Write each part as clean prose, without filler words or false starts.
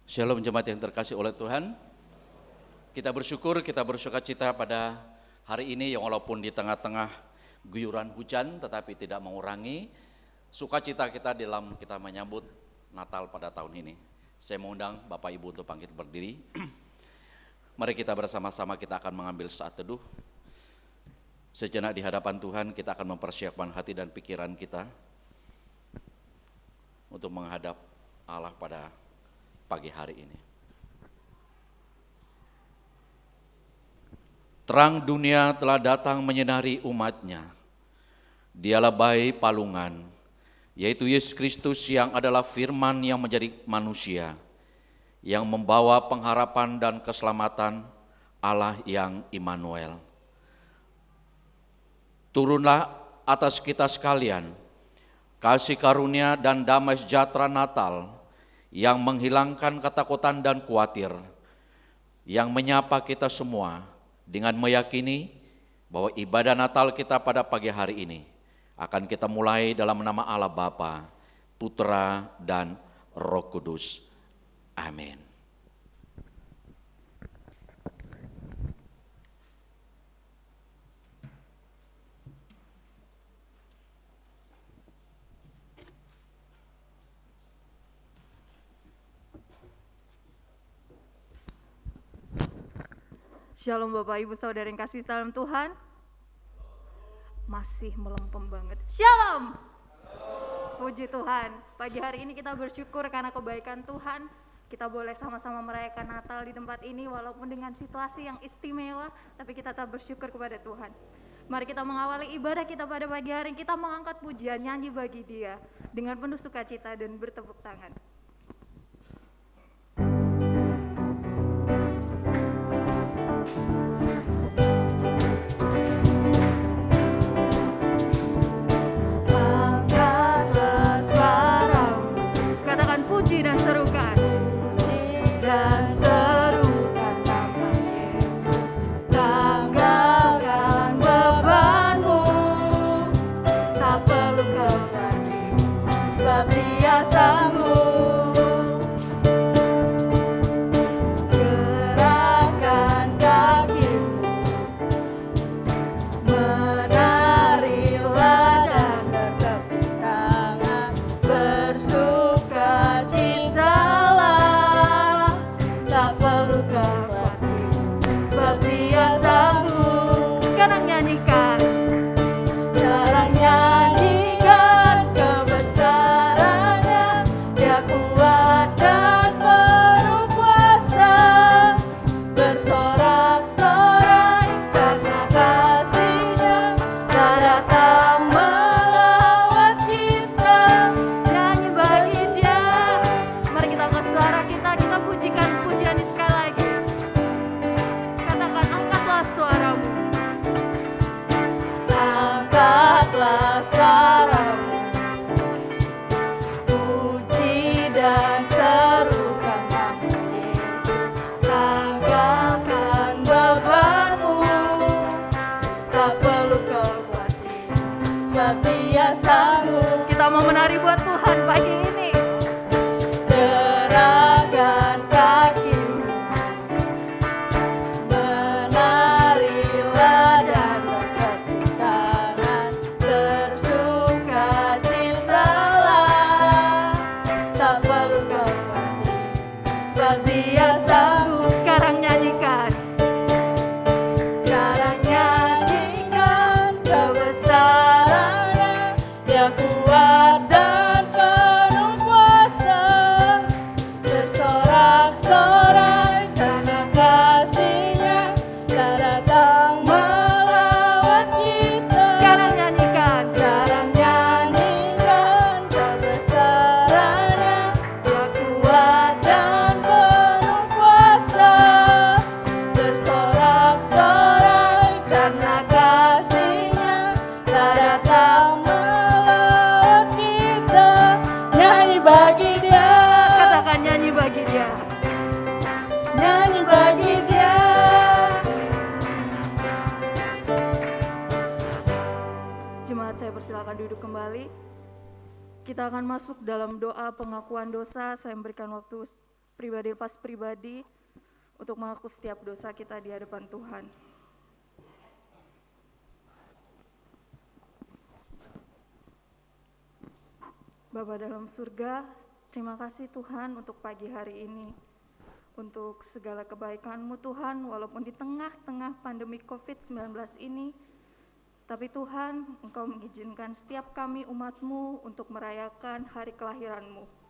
Shalom jemaat yang terkasih oleh Tuhan. Kita bersuka cita pada hari ini yang walaupun di tengah-tengah guyuran hujan tetapi tidak mengurangi sukacita kita dalam kita menyambut Natal pada tahun ini. Saya mengundang Bapak Ibu untuk bangkit berdiri. Mari kita bersama-sama kita akan mengambil saat teduh. Sejenak di hadapan Tuhan kita akan mempersiapkan hati dan pikiran kita untuk menghadap Allah pada pagi hari ini. Terang dunia telah datang menyinari umatnya. Dialah bayi palungan, yaitu Yesus Kristus yang adalah firman yang menjadi manusia, yang membawa pengharapan dan keselamatan Allah yang Immanuel. Turunlah atas kita sekalian kasih karunia dan damai sejahtera Natal yang menghilangkan ketakutan dan khawatir, yang menyapa kita semua dengan meyakini bahwa ibadah Natal kita pada pagi hari ini akan kita mulai dalam nama Allah Bapa, Putra, dan Roh Kudus. Amin. Shalom Bapak Ibu Saudara yang kasih dalam Tuhan. Masih melempem banget. Shalom. Puji Tuhan. Pagi hari ini kita bersyukur karena kebaikan Tuhan. Kita boleh sama-sama merayakan Natal di tempat ini walaupun dengan situasi yang istimewa, tapi kita tetap bersyukur kepada Tuhan. Mari kita mengawali ibadah kita pada pagi hari ini. Kita mengangkat pujian nyanyi bagi Dia dengan penuh sukacita dan bertepuk tangan. Kita mau menari buat Tuhan pagi ini. Gerakan kakimu, menarilah dan bertepuk tangan, bersukacitalah, tak perlu khawatir, sebab Dia sanggup. Sekarang nyanyikan. Sekarang nyanyikan kebesarannya, Dia kuat dan penuh kuasa, bersorak-sorai karena kasih-Nya telah datang melawat kita. Sekarang nyanyikan kebesarannya, Dia kuat dan penuh kuasa, bersorak-sorai karena kasih-Nya telah datang melawat kita. Nyanyi bagi Dia, katakan nyanyi bagi Dia, nyanyi bagi Dia. Jemaat saya persilakan duduk kembali. Kita akan masuk dalam doa pengakuan dosa. Saya memberikan waktu pribadi lepas pribadi untuk mengaku setiap dosa kita di hadapan Tuhan. Bapa dalam surga, terima kasih Tuhan untuk pagi hari ini, untuk segala kebaikan-Mu Tuhan, walaupun di tengah-tengah pandemi COVID-19 ini, tapi Tuhan, Engkau mengizinkan setiap kami umat-Mu untuk merayakan hari kelahiran-Mu.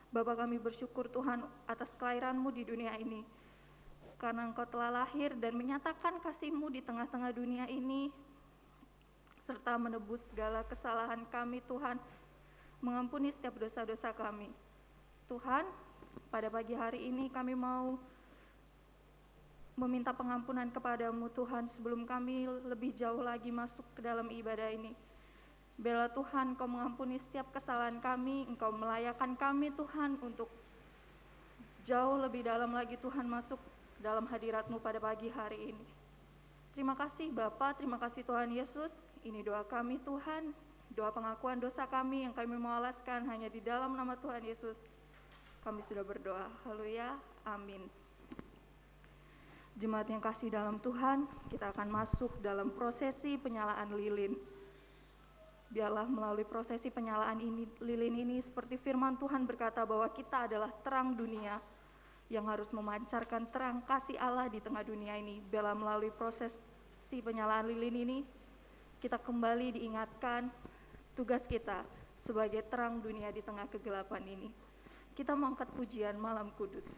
Bapa, kami bersyukur Tuhan atas kelahiran-Mu di dunia ini, karena Engkau telah lahir dan menyatakan kasih-Mu di tengah-tengah dunia ini, serta menebus segala kesalahan kami Tuhan, mengampuni setiap dosa-dosa kami. Tuhan, pada pagi hari ini kami mau meminta pengampunan kepadamu Tuhan sebelum kami lebih jauh lagi masuk ke dalam ibadah ini. Bela Tuhan, Engkau mengampuni setiap kesalahan kami, Engkau melayakkan kami Tuhan untuk jauh lebih dalam lagi Tuhan masuk dalam hadirat-Mu pada pagi hari ini. Terima kasih Bapa, terima kasih Tuhan Yesus. Ini doa kami Tuhan, doa pengakuan dosa kami yang kami mau alaskan hanya di dalam nama Tuhan Yesus. Kami sudah berdoa, haleluya, amin. Jemaat yang kasih dalam Tuhan, kita akan masuk dalam prosesi penyalaan lilin. Biarlah melalui prosesi penyalaan lilin ini, seperti firman Tuhan berkata bahwa kita adalah terang dunia yang harus memancarkan terang kasih Allah di tengah dunia ini. Biarlah melalui proses penyalaan lilin ini, kita kembali diingatkan tugas kita sebagai terang dunia di tengah kegelapan ini. Kita mengangkat pujian Malam Kudus.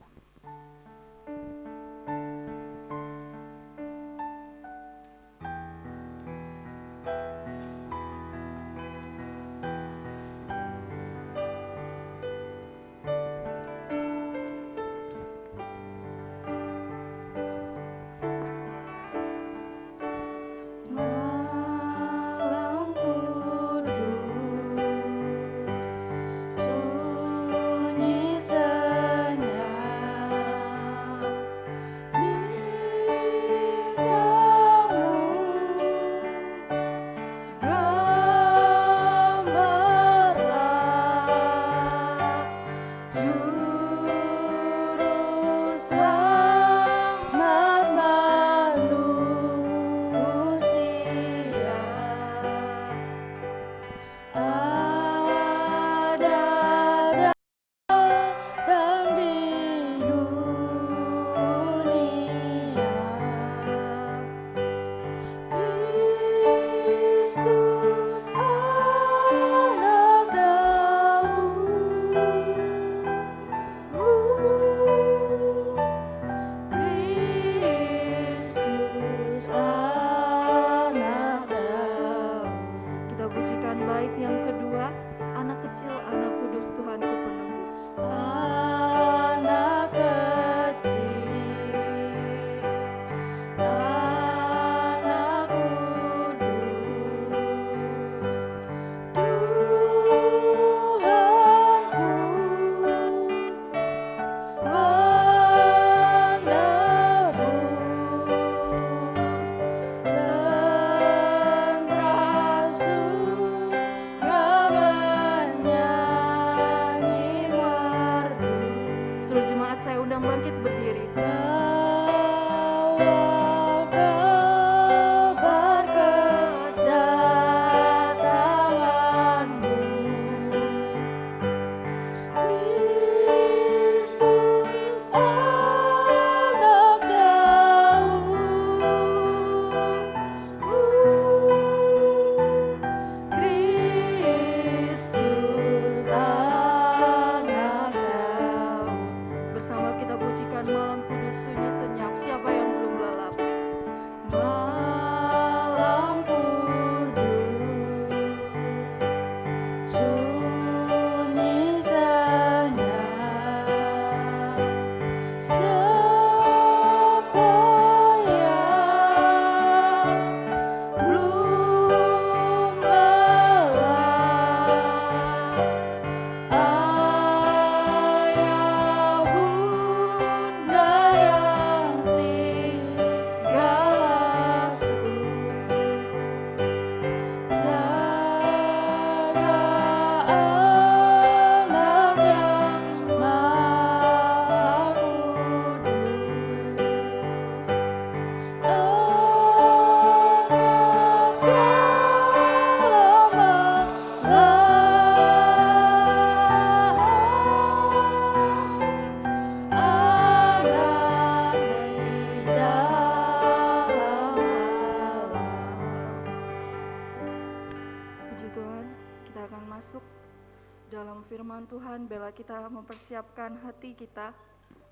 Tuhan, bela kita mempersiapkan hati kita.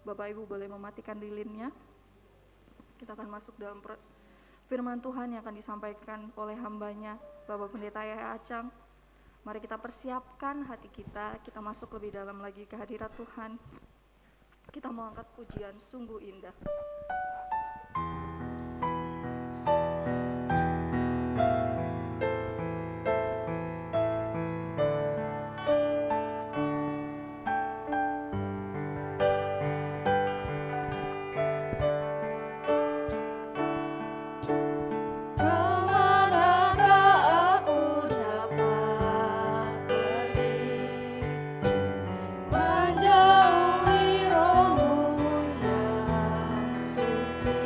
Bapak Ibu boleh mematikan lilinnya. Kita akan masuk dalam firman Tuhan yang akan disampaikan oleh hambanya, Bapak Pendeta Yahya Acang. Mari kita persiapkan hati kita masuk lebih dalam lagi ke hadirat Tuhan. Kita mau angkat pujian sungguh indah. Menjauhi rohmu yang suci.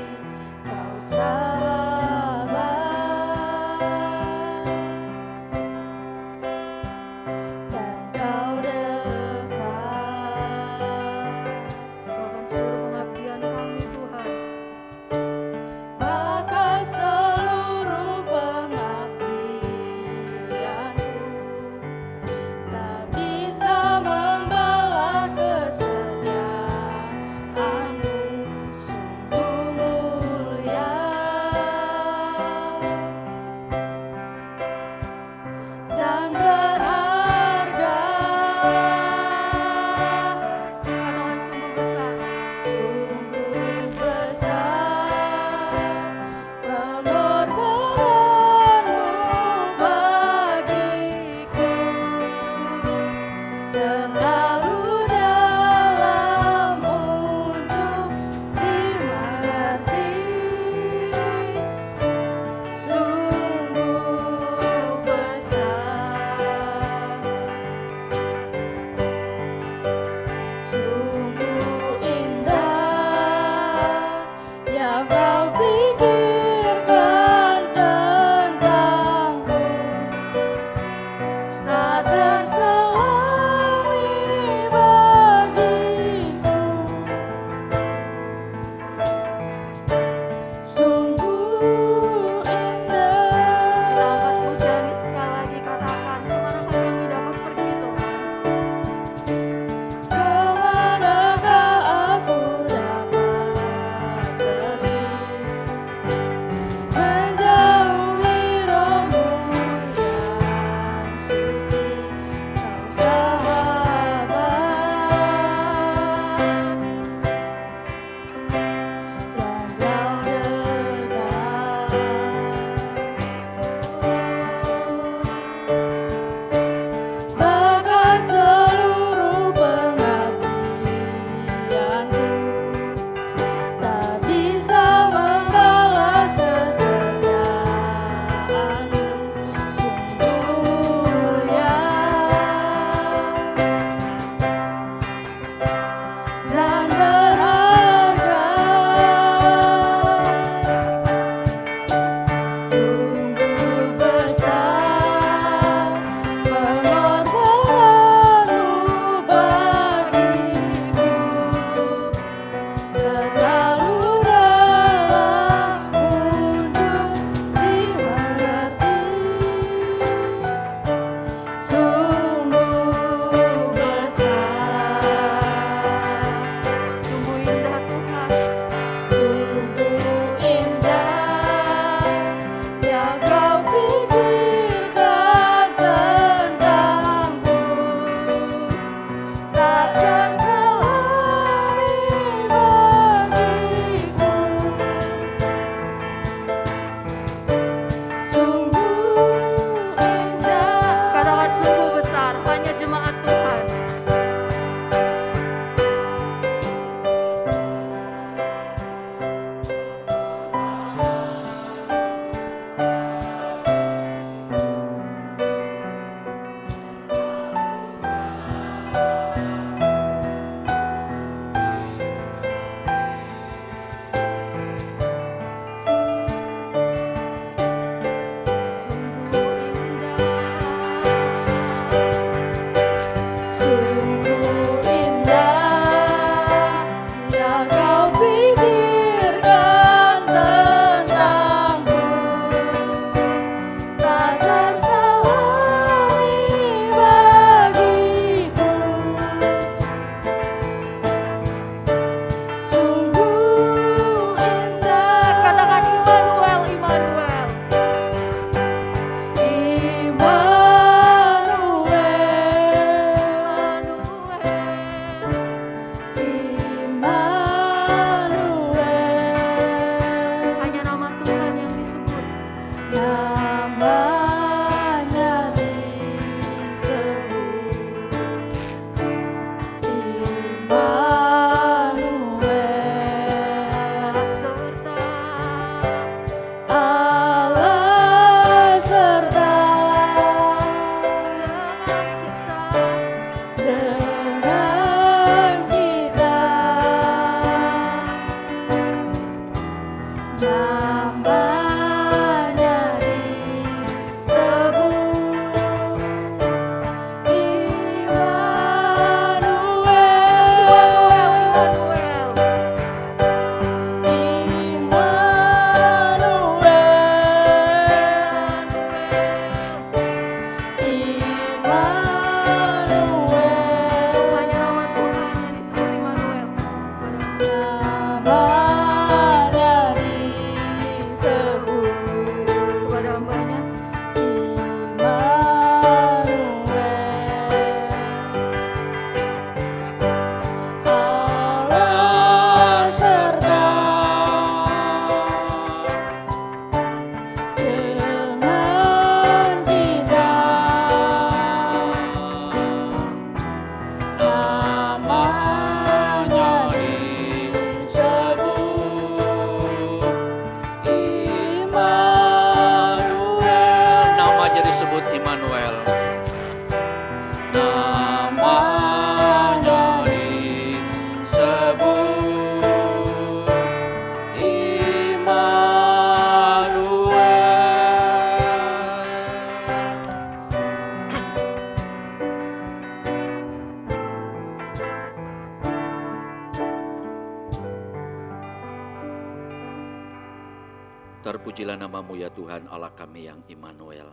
Terpujilah namamu ya Tuhan Allah kami yang Immanuel.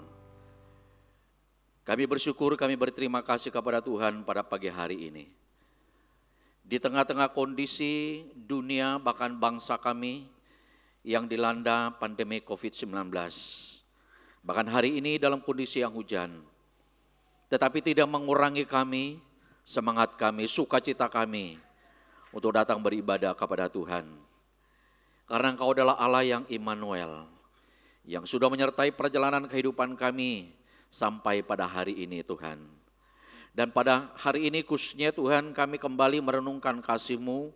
Kami bersyukur, kami berterima kasih kepada Tuhan pada pagi hari ini. Di tengah-tengah kondisi dunia bahkan bangsa kami yang dilanda pandemi COVID-19. Bahkan hari ini dalam kondisi yang hujan. Tetapi tidak mengurangi kami, semangat kami, sukacita kami untuk datang beribadah kepada Tuhan. Karena Engkau adalah Allah yang Immanuel, yang sudah menyertai perjalanan kehidupan kami sampai pada hari ini Tuhan. Dan pada hari ini khususnya Tuhan kami kembali merenungkan kasih-Mu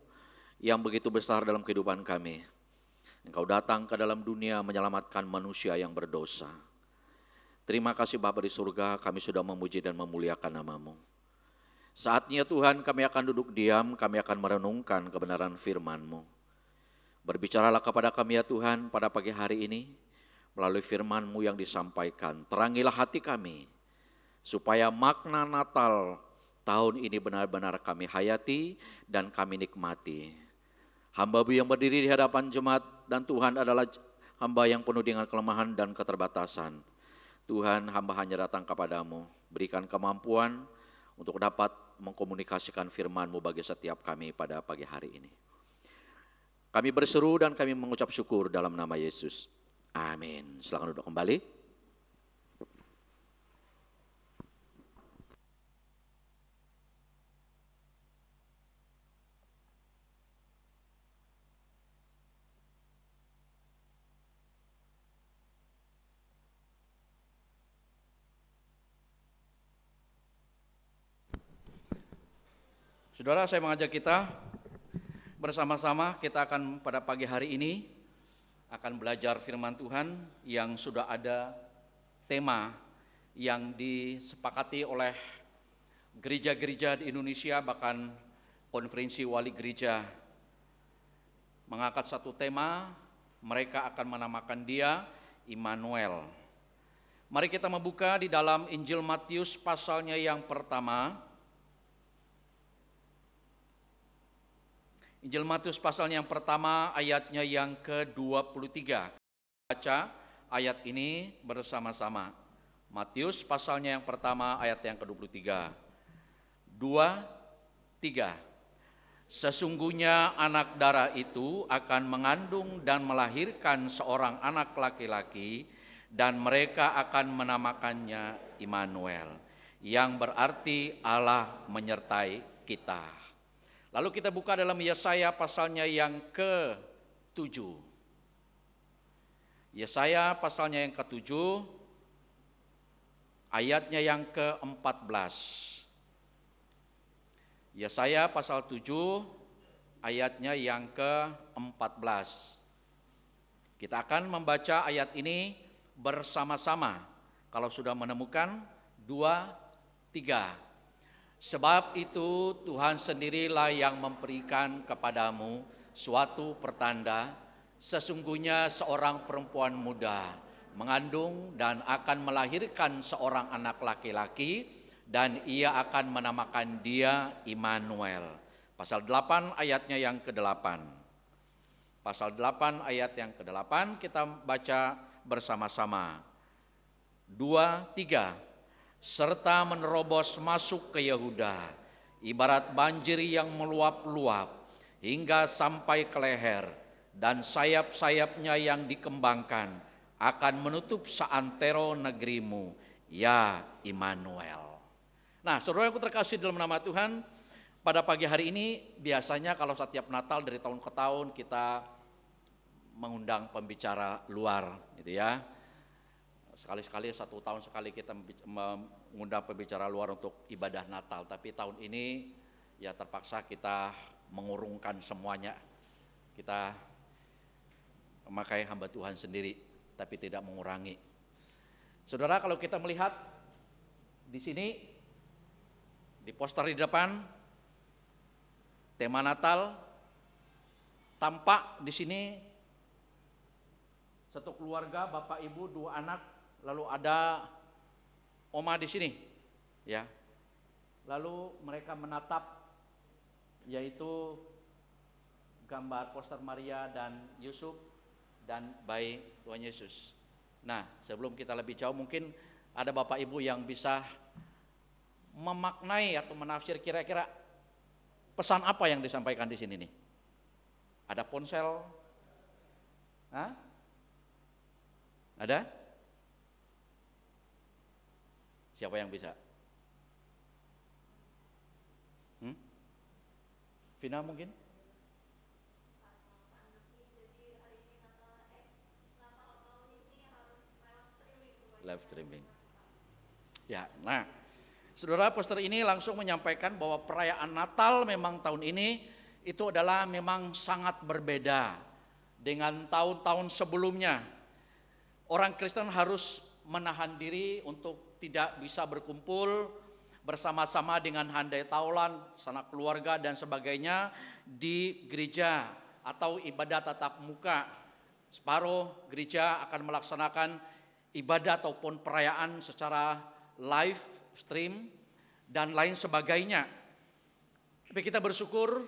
yang begitu besar dalam kehidupan kami. Engkau datang ke dalam dunia menyelamatkan manusia yang berdosa. Terima kasih Bapa di surga, kami sudah memuji dan memuliakan nama-Mu. Saatnya Tuhan kami akan duduk diam, kami akan merenungkan kebenaran firman-Mu. Berbicaralah kepada kami ya Tuhan pada pagi hari ini, melalui firman-Mu yang disampaikan. Terangilah hati kami, supaya makna Natal tahun ini benar-benar kami hayati dan kami nikmati. Hamba-Mu yang berdiri di hadapan jemaat dan Tuhan adalah hamba yang penuh dengan kelemahan dan keterbatasan. Tuhan, hamba hanya datang kepadamu, berikan kemampuan untuk dapat mengkomunikasikan firman-Mu bagi setiap kami pada pagi hari ini. Kami berseru dan kami mengucap syukur dalam nama Yesus. Amin. Silakan duduk kembali. Saudara, saya mengajak kita bersama-sama, kita akan pada pagi hari ini akan belajar firman Tuhan yang sudah ada tema yang disepakati oleh gereja-gereja di Indonesia, bahkan konferensi wali gereja mengangkat satu tema, mereka akan menamakan dia Immanuel. Mari kita membuka di dalam Injil Matius pasalnya yang pertama. Injil Matius pasalnya yang pertama ayatnya yang ke-23. Baca ayat ini bersama-sama. Matius pasalnya yang pertama ayat yang ke-23. 2, 3. Sesungguhnya anak darah itu akan mengandung dan melahirkan seorang anak laki-laki dan mereka akan menamakannya Immanuel, yang berarti Allah menyertai kita. Lalu kita buka dalam Yesaya pasalnya yang ke-7. Yesaya pasalnya yang ke-7, ayatnya yang ke-14. Yesaya pasal 7, ayatnya yang ke-14. Kita akan membaca ayat ini bersama-sama. Kalau sudah menemukan, 2, 3. Sebab itu Tuhan sendirilah yang memberikan kepadamu suatu pertanda, sesungguhnya seorang perempuan muda mengandung dan akan melahirkan seorang anak laki-laki dan ia akan menamakan dia Immanuel. Pasal 8 ayatnya yang ke-8. Pasal 8 ayat yang ke-8 kita baca bersama-sama. 2, 3. Serta menerobos masuk ke Yehuda, ibarat banjir yang meluap-luap hingga sampai ke leher, dan sayap-sayapnya yang dikembangkan akan menutup seantero negerimu, ya Immanuel. Nah, saudaraku terkasih dalam nama Tuhan, pada pagi hari ini biasanya kalau setiap Natal dari tahun ke tahun kita mengundang pembicara luar, gitu ya. Sekali-sekali 1 tahun sekali kita mengundang pembicara luar untuk ibadah Natal. Tapi tahun ini ya terpaksa kita mengurungkan semuanya. Kita memakai hamba Tuhan sendiri, tapi tidak mengurangi. Saudara, kalau kita melihat di sini, di poster di depan, tema Natal, tampak di sini satu keluarga, bapak ibu, 2 anak, lalu ada oma di sini, ya. Lalu mereka menatap, yaitu gambar poster Maria dan Yusuf dan baik Tuhan Yesus. Nah, sebelum kita lebih jauh, mungkin ada Bapak Ibu yang bisa memaknai atau menafsir kira-kira pesan apa yang disampaikan di sini nih. Ada ponsel? Hah? Ada? Siapa yang bisa? Vina mungkin? Live streaming. Ya, nah, saudara, poster ini langsung menyampaikan bahwa perayaan Natal memang tahun ini itu adalah memang sangat berbeda dengan tahun-tahun sebelumnya. Orang Kristen harus menahan diri untuk tidak bisa berkumpul bersama-sama dengan handai taulan, sanak keluarga dan sebagainya di gereja atau ibadah tatap muka. Separuh gereja akan melaksanakan ibadah ataupun perayaan secara live stream dan lain sebagainya. Tapi kita bersyukur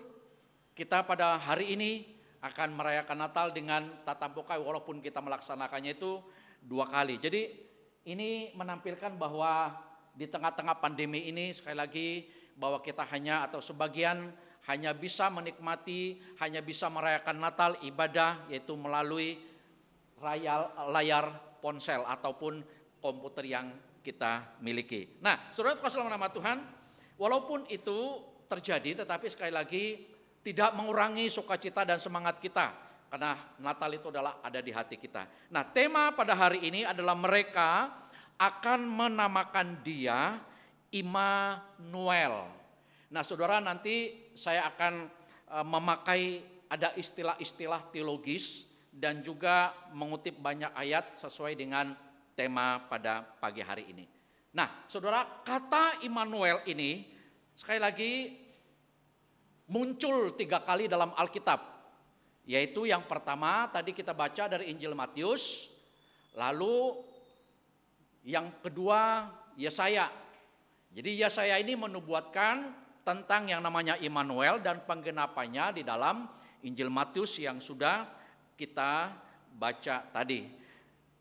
kita pada hari ini akan merayakan Natal dengan tatap muka walaupun kita melaksanakannya itu 2 kali. Jadi ini menampilkan bahwa di tengah-tengah pandemi ini sekali lagi bahwa kita hanya atau sebagian hanya bisa menikmati, hanya bisa merayakan Natal ibadah yaitu melalui layar ponsel ataupun komputer yang kita miliki. Nah, saudara kasih dalam nama Tuhan, walaupun itu terjadi tetapi sekali lagi tidak mengurangi sukacita dan semangat kita karena Natal itu adalah ada di hati kita. Nah, tema pada hari ini adalah mereka akan menamakan dia Immanuel. Nah, saudara, nanti saya akan memakai ada istilah-istilah teologis dan juga mengutip banyak ayat sesuai dengan tema pada pagi hari ini. Nah, saudara, kata Immanuel ini sekali lagi muncul 3 kali dalam Alkitab. Yaitu yang pertama tadi kita baca dari Injil Matius, lalu yang kedua Yesaya. Jadi Yesaya ini menubuatkan tentang yang namanya Immanuel dan penggenapannya di dalam Injil Matius yang sudah kita baca tadi.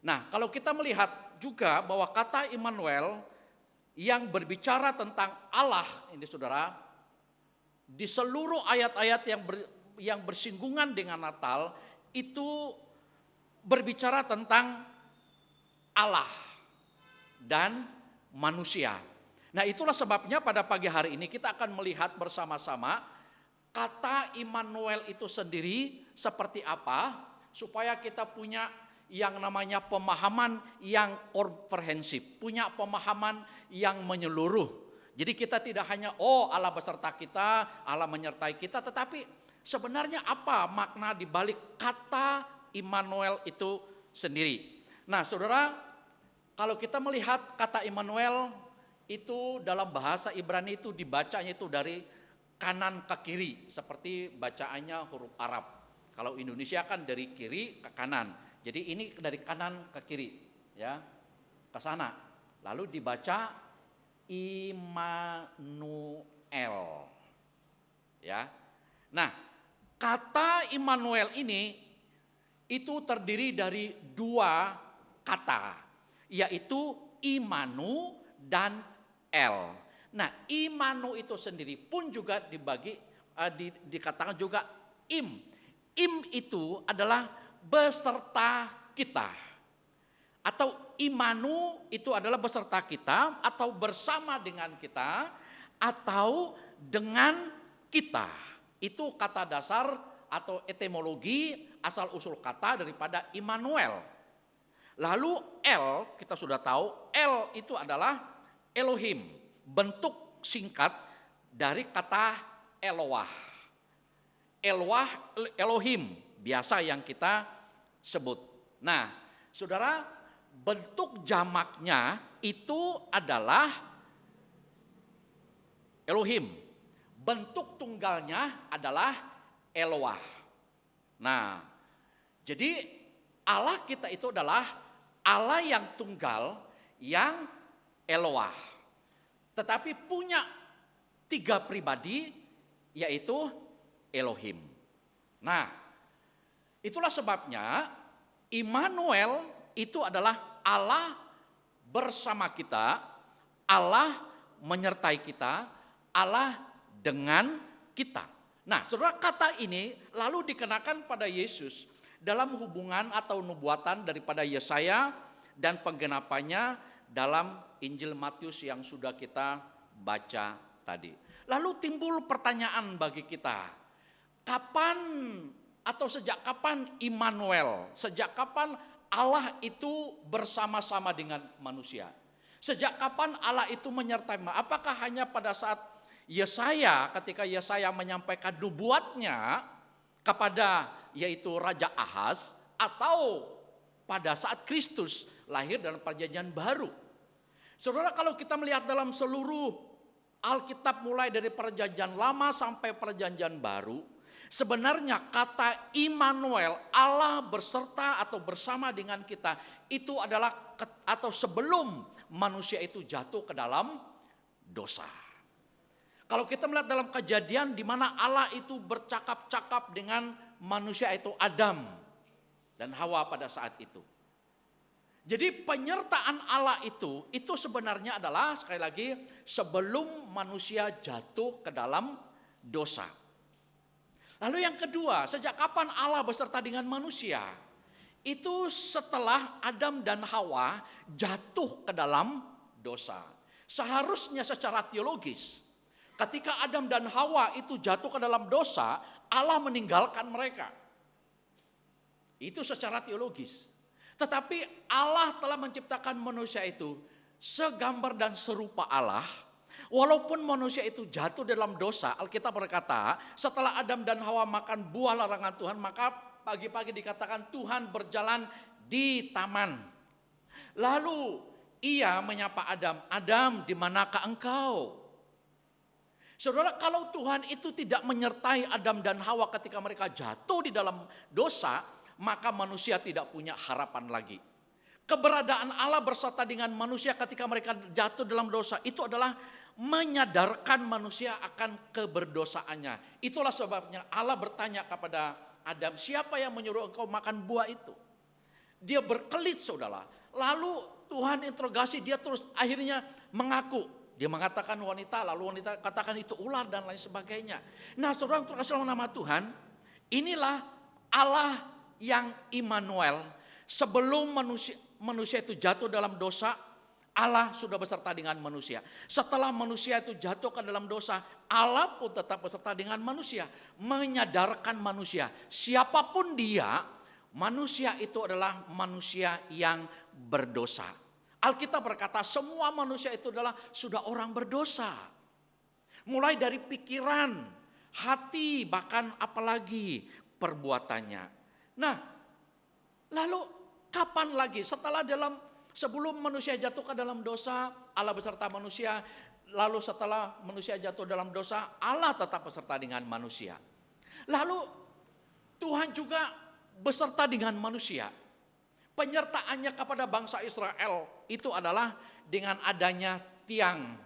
Nah, kalau kita melihat juga bahwa kata Immanuel yang berbicara tentang Allah ini saudara, di seluruh ayat-ayat yang bersinggungan dengan Natal itu berbicara tentang Allah dan manusia. Nah, itulah sebabnya pada pagi hari ini kita akan melihat bersama-sama kata Immanuel itu sendiri seperti apa supaya kita punya yang namanya pemahaman yang komprehensif, punya pemahaman yang menyeluruh. Jadi kita tidak hanya Allah beserta kita, Allah menyertai kita, tetapi sebenarnya apa makna di balik kata Immanuel itu sendiri. Nah, saudara, kalau kita melihat kata Immanuel itu dalam bahasa Ibrani itu dibacanya itu dari kanan ke kiri seperti bacaannya huruf Arab. Kalau Indonesia kan dari kiri ke kanan. Jadi ini dari kanan ke kiri, ya, ke sana. Lalu dibaca Immanuel, ya. Nah, kata Immanuel ini itu terdiri dari 2 kata, yaitu Imanu dan El. Nah, Imanu itu sendiri pun juga dikatakan juga Im. Im itu adalah beserta kita. Atau Imanu itu adalah beserta kita atau bersama dengan kita atau dengan kita. Itu kata dasar atau etimologi asal usul kata daripada Immanuel. Lalu El, kita sudah tahu El itu adalah Elohim. Bentuk singkat dari kata Eloah. Elohim biasa yang kita sebut. Nah, saudara, bentuk jamaknya itu adalah Elohim. Bentuk tunggalnya adalah Eloah. Nah, jadi Allah kita itu adalah Allah yang tunggal, yang Eloah. Tetapi punya 3 pribadi, yaitu Elohim. Nah, itulah sebabnya Immanuel itu adalah Allah bersama kita, Allah menyertai kita, Allah dengan kita. Nah, saudara, kata ini lalu dikenakan pada Yesus dalam hubungan atau nubuatan daripada Yesaya dan penggenapannya dalam Injil Matius yang sudah kita baca tadi. Lalu timbul pertanyaan bagi kita, kapan atau sejak kapan Immanuel, sejak kapan Allah itu bersama-sama dengan manusia? Sejak kapan Allah itu menyertai? Apakah hanya pada saat Yesaya, ketika Yesaya menyampaikan nubuatnya kepada yaitu Raja Ahaz, atau pada saat Kristus lahir dalam perjanjian baru? Saudara, kalau kita melihat dalam seluruh Alkitab mulai dari perjanjian lama sampai perjanjian baru, sebenarnya kata Immanuel, Allah berserta atau bersama dengan kita, itu adalah atau sebelum manusia itu jatuh ke dalam dosa. Kalau kita melihat dalam Kejadian di mana Allah itu bercakap-cakap dengan manusia itu Adam dan Hawa pada saat itu. Jadi penyertaan Allah itu sebenarnya adalah sekali lagi sebelum manusia jatuh ke dalam dosa. Lalu yang kedua, sejak kapan Allah beserta dengan manusia? Itu setelah Adam dan Hawa jatuh ke dalam dosa. Seharusnya secara teologis, ketika Adam dan Hawa itu jatuh ke dalam dosa, Allah meninggalkan mereka. Itu secara teologis. Tetapi Allah telah menciptakan manusia itu segambar dan serupa Allah. Walaupun manusia itu jatuh dalam dosa, Alkitab berkata, setelah Adam dan Hawa makan buah larangan Tuhan, maka pagi-pagi dikatakan Tuhan berjalan di taman. Lalu ia menyapa Adam, "Adam, di manakah engkau?" Saudara, kalau Tuhan itu tidak menyertai Adam dan Hawa ketika mereka jatuh di dalam dosa, maka manusia tidak punya harapan lagi. Keberadaan Allah beserta dengan manusia ketika mereka jatuh dalam dosa itu adalah menyadarkan manusia akan keberdosaannya. Itulah sebabnya Allah bertanya kepada Adam, "Siapa yang menyuruh engkau makan buah itu?" Dia berkelit, saudara. Lalu Tuhan interogasi, dia terus akhirnya mengaku. Dia mengatakan wanita, lalu wanita katakan itu ular dan lain sebagainya. Nah, saudara, untuk asal nama Tuhan, inilah Allah yang Immanuel. Sebelum manusia itu jatuh dalam dosa, Allah sudah beserta dengan manusia. Setelah manusia itu jatuh ke dalam dosa, Allah pun tetap beserta dengan manusia. Menyadarkan manusia, siapapun dia, manusia itu adalah manusia yang berdosa. Alkitab berkata semua manusia itu adalah sudah orang berdosa. Mulai dari pikiran, hati, bahkan apalagi perbuatannya. Nah, lalu kapan lagi sebelum manusia jatuh ke dalam dosa, Allah beserta manusia. Lalu setelah manusia jatuh dalam dosa, Allah tetap beserta dengan manusia. Lalu Tuhan juga beserta dengan manusia. Penyertaannya kepada bangsa Israel itu adalah dengan adanya tiang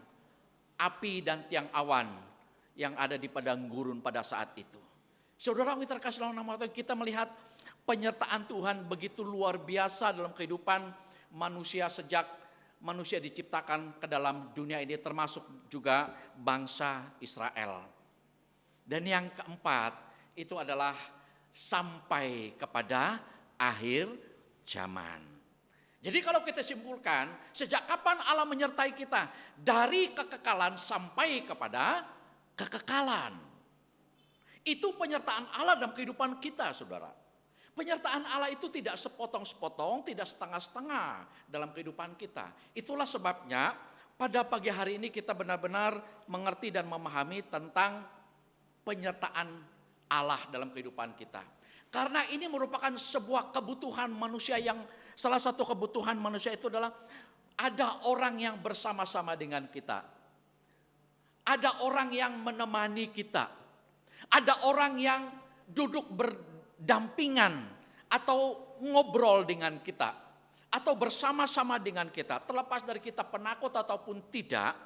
api dan tiang awan yang ada di padang gurun pada saat itu. Saudara, terkasih dalam nama Tuhan, kita melihat penyertaan Tuhan begitu luar biasa dalam kehidupan manusia sejak manusia diciptakan ke dalam dunia ini, termasuk juga bangsa Israel. Dan yang keempat itu adalah sampai kepada akhir zaman. Jadi kalau kita simpulkan, sejak kapan Allah menyertai kita? Dari kekekalan sampai kepada kekekalan. Itu penyertaan Allah dalam kehidupan kita, saudara. Penyertaan Allah itu tidak sepotong-sepotong, tidak setengah-setengah dalam kehidupan kita. Itulah sebabnya pada pagi hari ini kita benar-benar mengerti dan memahami tentang penyertaan Allah dalam kehidupan kita. Karena ini merupakan sebuah kebutuhan manusia, yang salah satu kebutuhan manusia itu adalah ada orang yang bersama-sama dengan kita. Ada orang yang menemani kita. Ada orang yang duduk berdampingan atau ngobrol dengan kita. Atau bersama-sama dengan kita. Terlepas dari kita penakut ataupun tidak,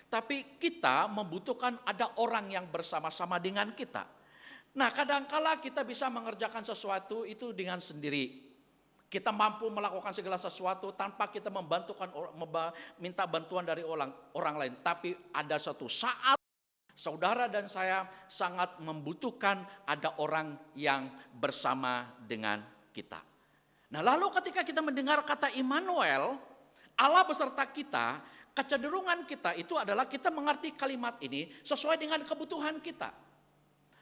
tapi kita membutuhkan ada orang yang bersama-sama dengan kita. Nah, kadangkala kita bisa mengerjakan sesuatu itu dengan sendiri. kita mampu melakukan segala sesuatu tanpa kita minta bantuan dari orang lain. Tapi ada suatu saat saudara dan saya sangat membutuhkan ada orang yang bersama dengan kita. Nah, lalu ketika kita mendengar kata Immanuel, Allah beserta kita, kecenderungan kita itu adalah kita mengerti kalimat ini sesuai dengan kebutuhan kita.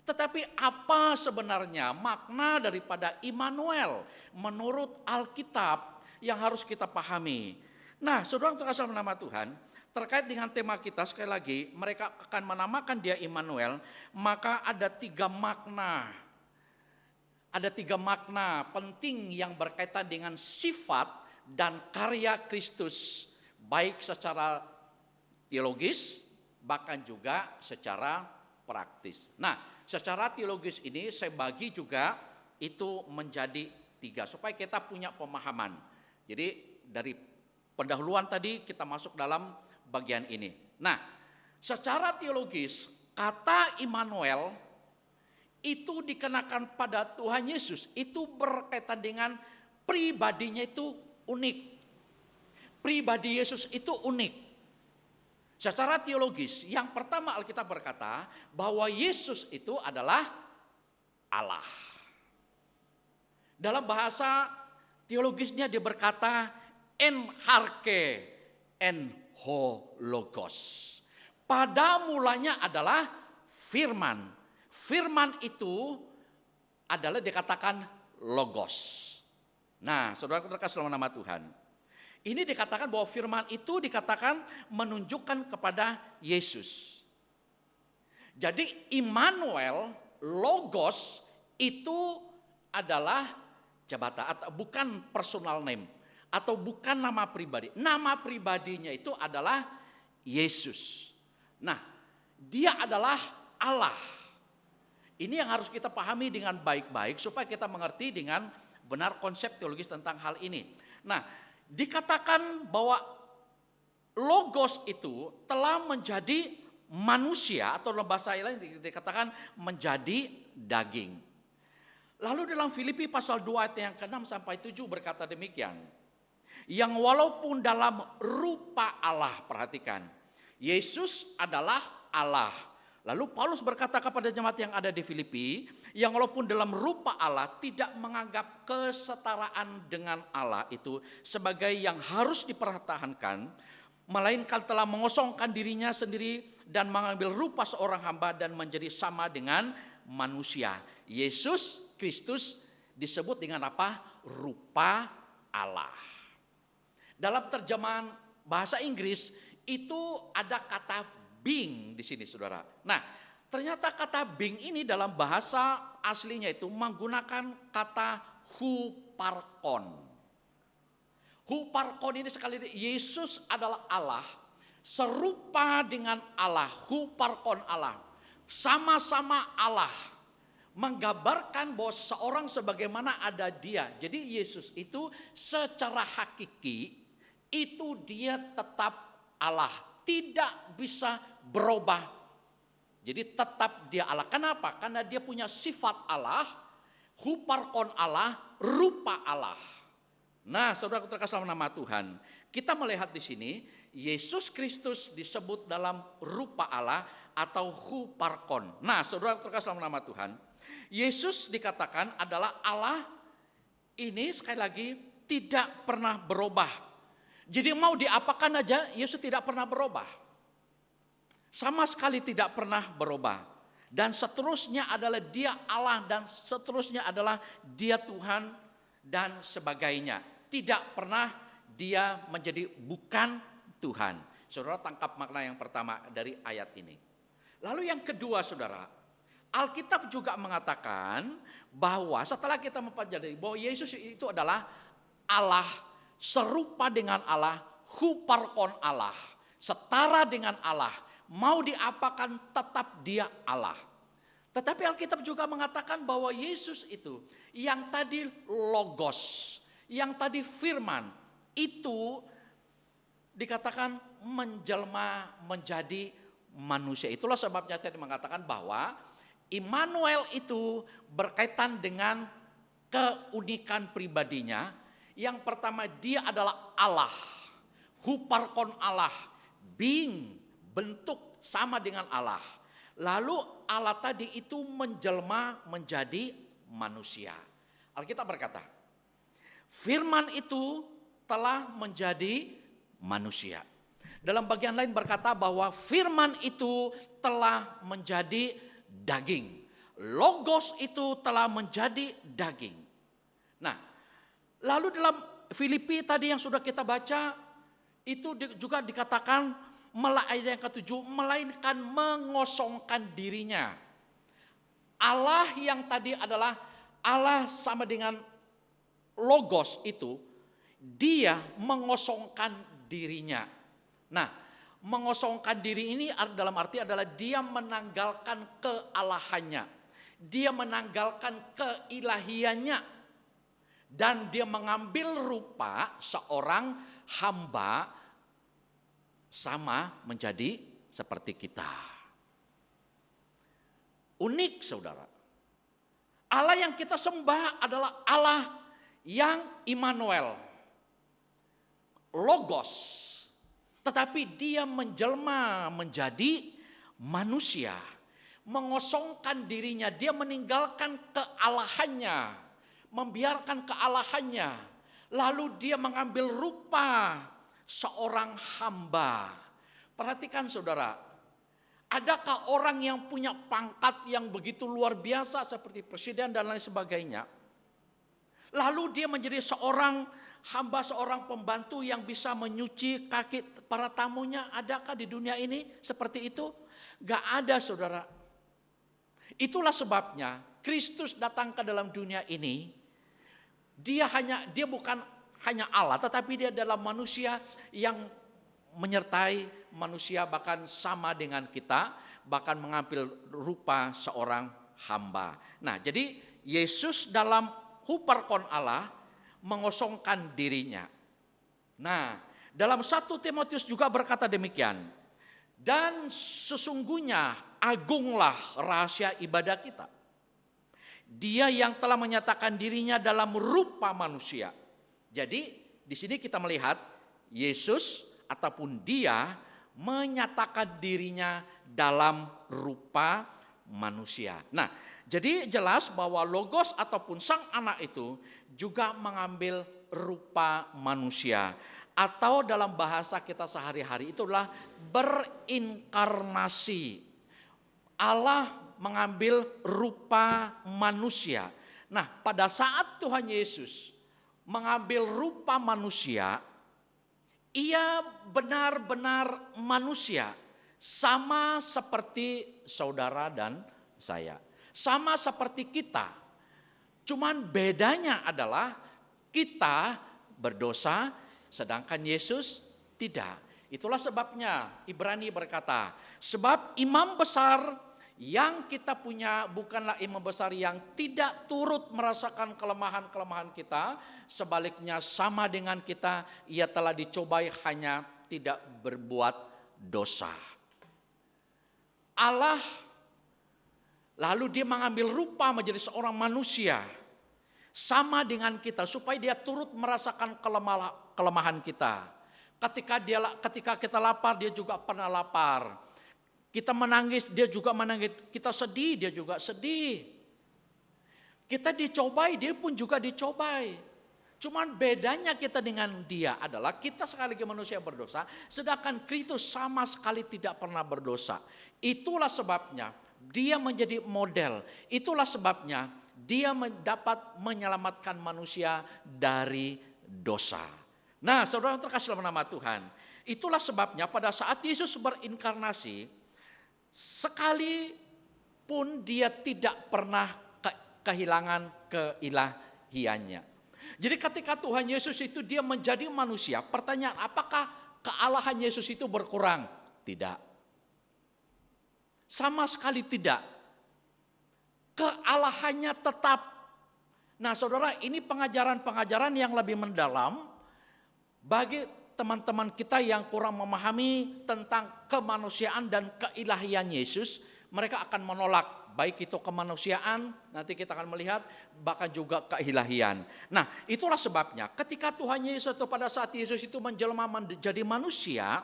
Tetapi apa sebenarnya makna daripada Immanuel menurut Alkitab yang harus kita pahami? Nah, saudara terkasih dalam nama Tuhan, terkait dengan tema kita sekali lagi, mereka akan menamakan dia Immanuel, maka ada 3 makna. Ada 3 makna penting yang berkaitan dengan sifat dan karya Kristus, baik secara teologis, bahkan juga secara praktis. Nah, secara teologis ini saya bagi juga itu menjadi 3, supaya kita punya pemahaman. Jadi dari pendahuluan tadi kita masuk dalam bagian ini. Nah, secara teologis kata Immanuel itu dikenakan pada Tuhan Yesus, itu berkaitan dengan pribadinya itu unik. Pribadi Yesus itu unik. Secara teologis, yang pertama Alkitab berkata bahwa Yesus itu adalah Allah. Dalam bahasa teologisnya dia berkata en harke en ho logos. Pada mulanya adalah firman. Firman itu adalah dikatakan logos. Nah, saudara terkasih dalam nama Tuhan, ini dikatakan bahwa firman itu dikatakan menunjukkan kepada Yesus. Jadi Immanuel, logos itu adalah jabatan atau bukan personal name atau bukan nama pribadi. Nama pribadinya itu adalah Yesus. Nah, dia adalah Allah. Ini yang harus kita pahami dengan baik-baik supaya kita mengerti dengan benar konsep teologis tentang hal ini. Nah, dikatakan bahwa logos itu telah menjadi manusia atau dalam bahasa lain dikatakan menjadi daging. Lalu dalam Filipi pasal 2 ayat yang ke-6 sampai 7 berkata demikian. Yang walaupun dalam rupa Allah, perhatikan, Yesus adalah Allah. Lalu Paulus berkata kepada jemaat yang ada di Filipi, yang walaupun dalam rupa Allah tidak menganggap kesetaraan dengan Allah itu sebagai yang harus dipertahankan, melainkan telah mengosongkan dirinya sendiri dan mengambil rupa seorang hamba dan menjadi sama dengan manusia. Yesus Kristus disebut dengan apa? Rupa Allah. Dalam terjemahan bahasa Inggris itu ada kata being di sini, saudara. Nah, ternyata kata being ini dalam bahasa aslinya itu menggunakan kata huparkon. Huparkon ini sekali Yesus adalah Allah, serupa dengan Allah, huparkon Allah, sama-sama Allah, menggambarkan bahwa seorang sebagaimana ada dia. Jadi Yesus itu secara hakiki itu dia tetap Allah, tidak bisa berubah. Jadi tetap dia Allah. Kenapa? Karena dia punya sifat Allah, huparkon Allah, rupa Allah. Nah, saudara terkasih dalam nama Tuhan, kita melihat di sini Yesus Kristus disebut dalam rupa Allah atau huparkon. Nah, saudara terkasih dalam nama Tuhan, Yesus dikatakan adalah Allah ini sekali lagi tidak pernah berubah. Jadi mau diapakan aja Yesus tidak pernah berubah. Sama sekali tidak pernah berubah. Dan seterusnya adalah dia Allah dan seterusnya adalah dia Tuhan dan sebagainya. Tidak pernah dia menjadi bukan Tuhan. Saudara tangkap makna yang pertama dari ayat ini. Lalu yang kedua, saudara, Alkitab juga mengatakan bahwa setelah kita mempelajari bahwa Yesus itu adalah Allah, serupa dengan Allah, huparkon Allah, setara dengan Allah, mau diapakan tetap dia Allah. Tetapi Alkitab juga mengatakan bahwa Yesus itu yang tadi logos, yang tadi firman, itu dikatakan menjelma menjadi manusia. Itulah sebabnya saya mengatakan bahwa Immanuel itu berkaitan dengan keunikan pribadinya Yang pertama, dia adalah Allah. Huparkon Allah, being, bentuk sama dengan Allah. Lalu Allah tadi itu menjelma menjadi manusia. Alkitab berkata, firman itu telah menjadi manusia. Dalam bagian lain berkata bahwa firman itu telah menjadi daging. Logos itu telah menjadi daging. Nah, lalu dalam Filipi tadi yang sudah kita baca, itu juga dikatakan ayat yang ketujuh, melainkan mengosongkan dirinya. Allah yang tadi adalah Allah sama dengan logos itu, dia mengosongkan dirinya. Nah, mengosongkan diri ini dalam arti adalah dia menanggalkan kealahannya. Dia menanggalkan keilahiannya. Dan dia mengambil rupa seorang hamba sama menjadi seperti kita. Unik saudara. Allah yang kita sembah adalah Allah yang Immanuel. Logos. Tetapi dia menjelma menjadi manusia. Mengosongkan dirinya. Dia meninggalkan kealahannya. Membiarkan kealahannya. Lalu dia mengambil rupa seorang hamba. Perhatikan saudara. Adakah orang yang punya pangkat yang begitu luar biasa seperti presiden dan lain sebagainya. Lalu dia menjadi seorang hamba, seorang pembantu yang bisa menyuci kaki para tamunya. Adakah di dunia ini seperti itu? Gak ada saudara. Itulah sebabnya Kristus datang ke dalam dunia ini. Dia bukan hanya Allah, tetapi dia adalah manusia yang menyertai manusia bahkan sama dengan kita, bahkan mengambil rupa seorang hamba. Nah, jadi Yesus dalam huparkon Allah mengosongkan dirinya. Nah, dalam 1 Timotius juga berkata demikian. Dan sesungguhnya agunglah rahasia ibadah kita. Dia yang telah menyatakan dirinya dalam rupa manusia. Jadi di sini kita melihat Yesus ataupun dia menyatakan dirinya dalam rupa manusia. Nah, jadi jelas bahwa logos ataupun sang anak itu juga mengambil rupa manusia. Atau dalam bahasa kita sehari-hari itulah berinkarnasi. Allah mengambil rupa manusia. Nah, pada saat Tuhan Yesus mengambil rupa manusia, ia benar-benar manusia, sama seperti saudara dan saya, sama seperti kita. Cuman bedanya adalah kita berdosa, sedangkan Yesus tidak. Itulah sebabnya Ibrani berkata, sebab imam besar yang kita punya bukanlah imam besar yang tidak turut merasakan kelemahan-kelemahan kita. Sebaliknya sama dengan kita, ia telah dicobai hanya tidak berbuat dosa. Allah lalu dia mengambil rupa menjadi seorang manusia. Sama dengan kita supaya dia turut merasakan kelemahan kita. Ketika kita lapar, dia juga pernah lapar. Kita menangis, dia juga menangis. Kita sedih, dia juga sedih. Kita dicobai, dia pun juga dicobai. Cuman bedanya kita dengan dia adalah kita sekali lagi manusia berdosa, sedangkan Kristus sama sekali tidak pernah berdosa. Itulah sebabnya dia menjadi model. Itulah sebabnya dia dapat menyelamatkan manusia dari dosa. Nah, saudara terkasih dalam nama Tuhan, itulah sebabnya pada saat Yesus berinkarnasi, sekalipun dia tidak pernah kehilangan keilahiannya. Jadi ketika Tuhan Yesus itu dia menjadi manusia, pertanyaan apakah kealahan Yesus itu berkurang? Tidak. Sama sekali tidak. Kealahannya tetap. Nah saudara, ini pengajaran-pengajaran yang lebih mendalam bagi teman-teman kita yang kurang memahami tentang kemanusiaan dan keilahian Yesus. Mereka akan menolak baik itu kemanusiaan, nanti kita akan melihat, bahkan juga keilahian. Nah, itulah sebabnya ketika Tuhan Yesus itu pada saat Yesus itu menjelma menjadi manusia,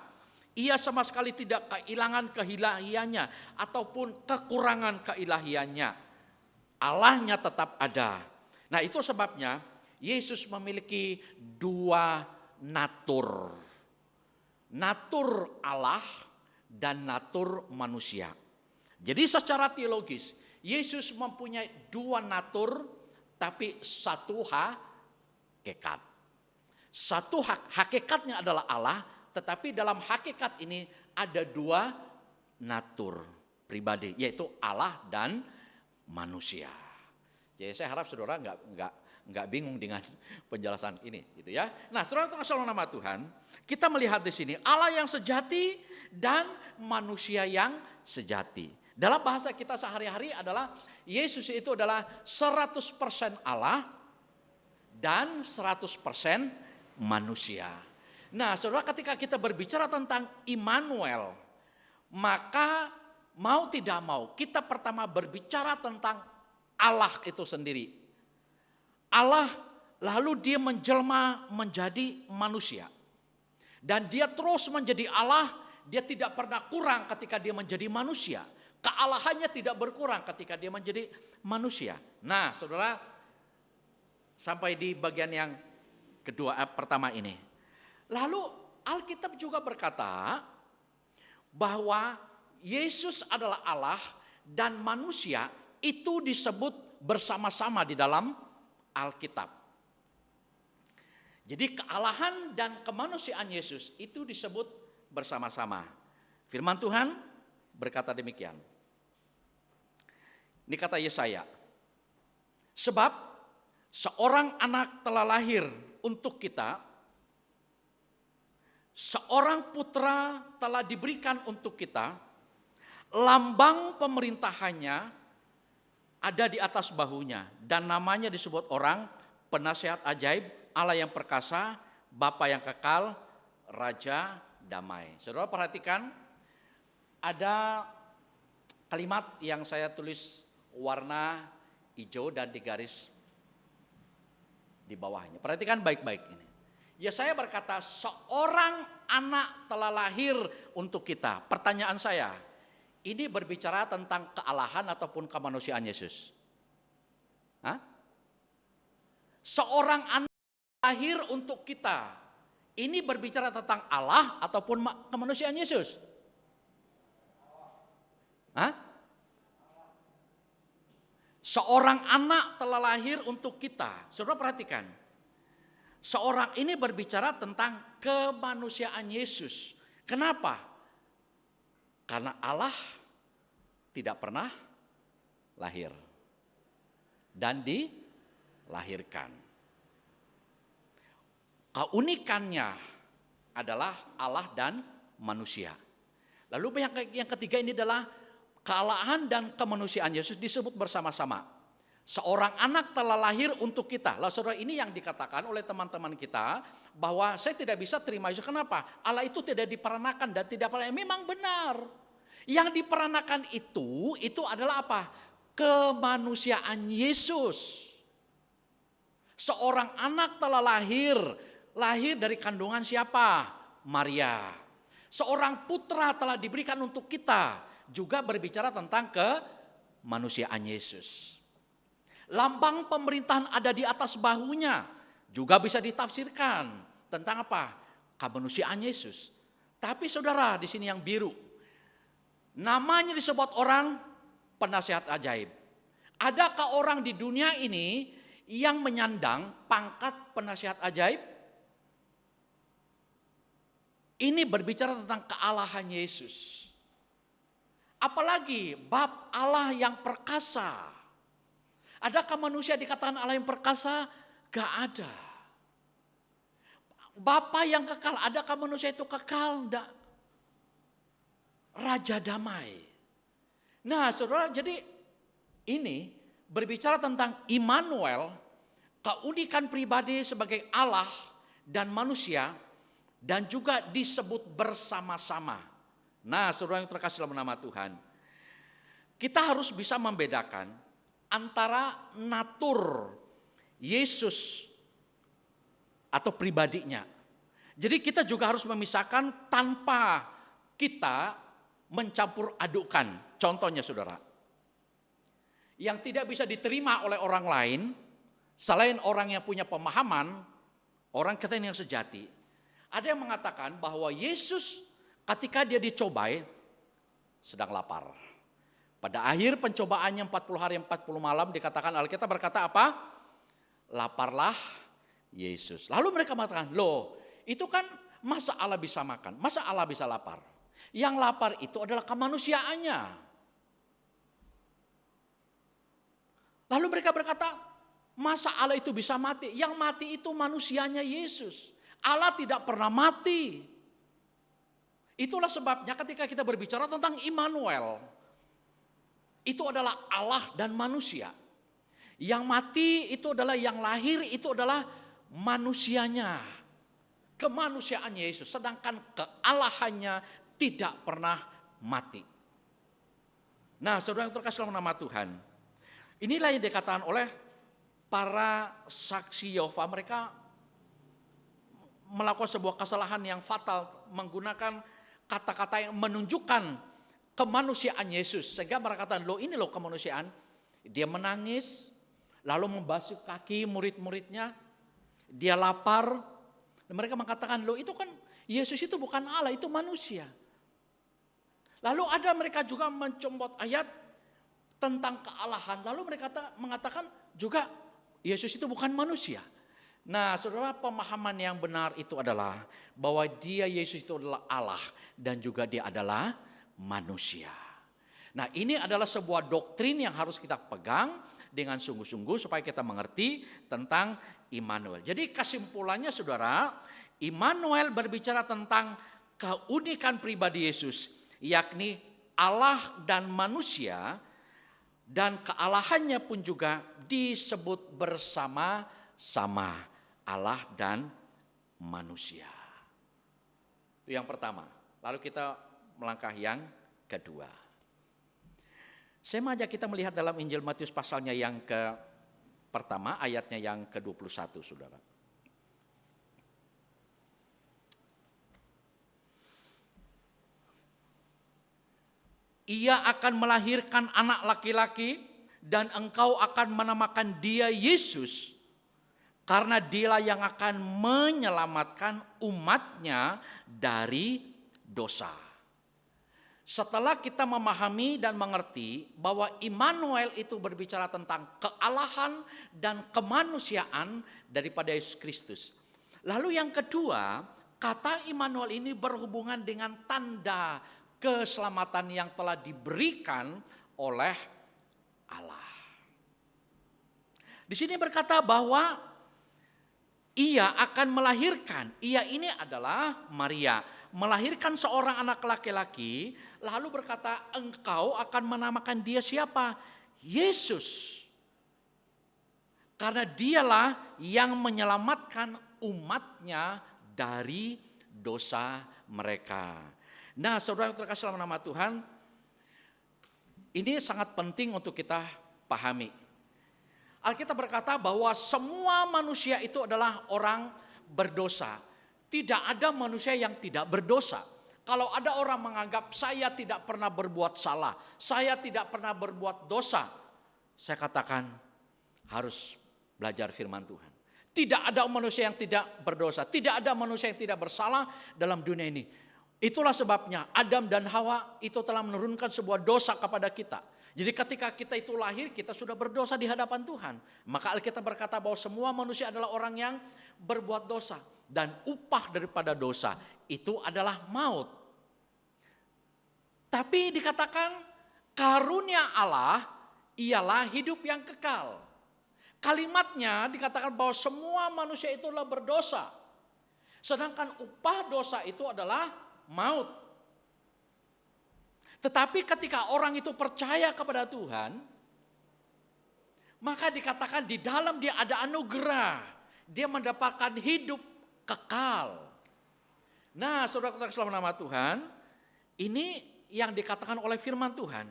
ia sama sekali tidak kehilangan keilahiannya ataupun kekurangan keilahiannya. Allahnya tetap ada. Nah, itu sebabnya Yesus memiliki dua natur. Natur Allah dan natur manusia. Jadi secara teologis, Yesus mempunyai dua natur, tapi satu hakikat. Satu hakikatnya adalah Allah, tetapi dalam hakikat ini ada dua natur pribadi, yaitu Allah dan manusia. Jadi saya harap saudara nggak bingung dengan penjelasan ini, gitu ya. Nah, saudara terkasih nama Tuhan, kita melihat di sini Allah yang sejati dan manusia yang sejati. Dalam bahasa kita sehari-hari adalah Yesus itu adalah 100% Allah dan 100% manusia. Nah, saudara, ketika kita berbicara tentang Immanuel, maka mau tidak mau kita pertama berbicara tentang Allah itu sendiri. Allah lalu dia menjelma menjadi manusia. Dan dia terus menjadi Allah, dia tidak pernah kurang ketika dia menjadi manusia. Kealahannya tidak berkurang ketika dia menjadi manusia. Nah, saudara, sampai di bagian yang pertama ini. Lalu Alkitab juga berkata bahwa Yesus adalah Allah dan manusia itu disebut bersama-sama di dalam Alkitab. Jadi kealahan dan kemanusiaan Yesus itu disebut bersama-sama. Firman Tuhan berkata demikian. Ini kata Yesaya. Sebab seorang anak telah lahir untuk kita, seorang putra telah diberikan untuk kita, lambang pemerintahannya ada di atas bahunya, dan namanya disebut orang penasihat ajaib, Allah yang perkasa, Bapa yang kekal, Raja damai. Saudara perhatikan, ada kalimat yang saya tulis warna hijau dan digaris di bawahnya. Perhatikan baik-baik ini. Yesaya berkata, seorang anak telah lahir untuk kita. Pertanyaan saya, ini berbicara tentang kealahan ataupun kemanusiaan Yesus? Hah? Seorang anak lahir untuk kita. Ini berbicara tentang Allah ataupun kemanusiaan Yesus? Hah? Seorang anak telah lahir untuk kita. Saudara perhatikan. Seorang ini berbicara tentang kemanusiaan Yesus. Kenapa? Karena Allah tidak pernah lahir dan dilahirkan. Keunikannya adalah Allah dan manusia. Lalu yang ketiga ini adalah kealahan dan kemanusiaan Yesus disebut bersama-sama. Seorang anak telah lahir untuk kita. Lalu saudara, ini yang dikatakan oleh teman-teman kita bahwa saya tidak bisa terima Yesus. Kenapa? Allah itu tidak diperanakan dan tidak pernah. Memang benar. Yang diperanakan itu adalah apa? Kemanusiaan Yesus. Seorang anak telah lahir dari kandungan siapa? Maria. Seorang putra telah diberikan untuk kita. Juga berbicara tentang kemanusiaan Yesus. Lambang pemerintahan ada di atas bahunya. Juga bisa ditafsirkan tentang apa? Kemanusiaan Yesus. Tapi saudara, di sini yang biru. Namanya disebut orang penasihat ajaib. Adakah orang di dunia ini yang menyandang pangkat penasihat ajaib? Ini berbicara tentang kealahan Yesus. Apalagi bab Allah yang perkasa. Adakah manusia dikatakan Allah yang perkasa? Gak ada. Bapa yang kekal, adakah manusia itu kekal? Enggak. Raja damai. Nah saudara, jadi ini berbicara tentang Immanuel, keunikan pribadi sebagai Allah dan manusia, dan juga disebut bersama-sama. Nah saudara yang terkasih dalam nama Tuhan, kita harus bisa membedakan antara natur Yesus atau pribadinya. Jadi kita juga harus memisahkan tanpa kita mencampur adukan. Contohnya saudara, yang tidak bisa diterima oleh orang lain, selain orang yang punya pemahaman, orang Kristen yang sejati. Ada yang mengatakan bahwa Yesus ketika dia dicobai sedang lapar. Pada akhir pencobaannya 40 hari 40 malam dikatakan, Alkitab berkata apa? Laparlah Yesus. Lalu mereka mengatakan, loh itu kan masa Allah bisa makan, masa Allah bisa lapar? Yang lapar itu adalah kemanusiaannya. Lalu mereka berkata, masa Allah itu bisa mati? Yang mati itu manusianya Yesus. Allah tidak pernah mati. Itulah sebabnya ketika kita berbicara tentang Immanuel, itu adalah Allah dan manusia. Yang mati itu adalah yang lahir, itu adalah manusianya. Kemanusiaan Yesus, sedangkan kealahannya tidak pernah mati. Nah, saudara yang terkasih dalam nama Tuhan, inilah yang dikatakan oleh para saksi Yehova. Mereka melakukan sebuah kesalahan yang fatal, menggunakan kata-kata yang menunjukkan kemanusiaan Yesus. Sehingga mereka katakan, loh ini loh kemanusiaan. Dia menangis, lalu membasuh kaki murid-muridnya. Dia lapar. Dan mereka mengatakan, loh itu kan Yesus itu bukan Allah, itu manusia. Lalu ada mereka juga mencomot ayat tentang kealahan. Lalu mereka mengatakan juga Yesus itu bukan manusia. Nah, saudara, pemahaman yang benar itu adalah bahwa dia Yesus itu adalah Allah dan juga dia adalah manusia. Nah, ini adalah sebuah doktrin yang harus kita pegang dengan sungguh-sungguh supaya kita mengerti tentang Immanuel. Jadi kesimpulannya saudara, Immanuel berbicara tentang keunikan pribadi Yesus, yakni Allah dan manusia, dan kealahannya pun juga disebut bersama-sama, Allah dan manusia. Itu yang pertama. Lalu kita melangkah yang kedua. Saya mengajak kita melihat dalam Injil Matius pasalnya yang pertama, ayatnya yang ke-21, saudara. Ia akan melahirkan anak laki-laki dan engkau akan menamakan dia Yesus, karena dialah yang akan menyelamatkan umatnya dari dosa. Setelah kita memahami dan mengerti bahwa Immanuel itu berbicara tentang kealahan dan kemanusiaan daripada Yesus Kristus. Lalu yang kedua, kata Immanuel ini berhubungan dengan tanda keselamatan yang telah diberikan oleh Allah. Di sini berkata bahwa ia akan melahirkan, ia ini adalah Maria, melahirkan seorang anak laki-laki, lalu berkata engkau akan menamakan dia siapa? Yesus. Karena dialah yang menyelamatkan umatnya dari dosa mereka. Nah, saudara yang terkasih dalam nama Tuhan, ini sangat penting untuk kita pahami. Alkitab berkata bahwa semua manusia itu adalah orang berdosa. Tidak ada manusia yang tidak berdosa. Kalau ada orang menganggap saya tidak pernah berbuat salah, saya tidak pernah berbuat dosa, saya katakan harus belajar firman Tuhan. Tidak ada manusia yang tidak berdosa, tidak ada manusia yang tidak bersalah dalam dunia ini. Itulah sebabnya Adam dan Hawa itu telah menurunkan sebuah dosa kepada kita. Jadi ketika kita itu lahir, kita sudah berdosa di hadapan Tuhan. Maka Alkitab berkata bahwa semua manusia adalah orang yang berbuat dosa. Dan upah daripada dosa itu adalah maut. Tapi dikatakan karunia Allah ialah hidup yang kekal. Kalimatnya dikatakan bahwa semua manusia itu adalah berdosa. Sedangkan upah dosa itu adalah maut. Tetapi ketika orang itu percaya kepada Tuhan, maka dikatakan di dalam dia ada anugerah. Dia mendapatkan hidup kekal. Nah, saudara-saudara selama nama Tuhan, ini yang dikatakan oleh firman Tuhan.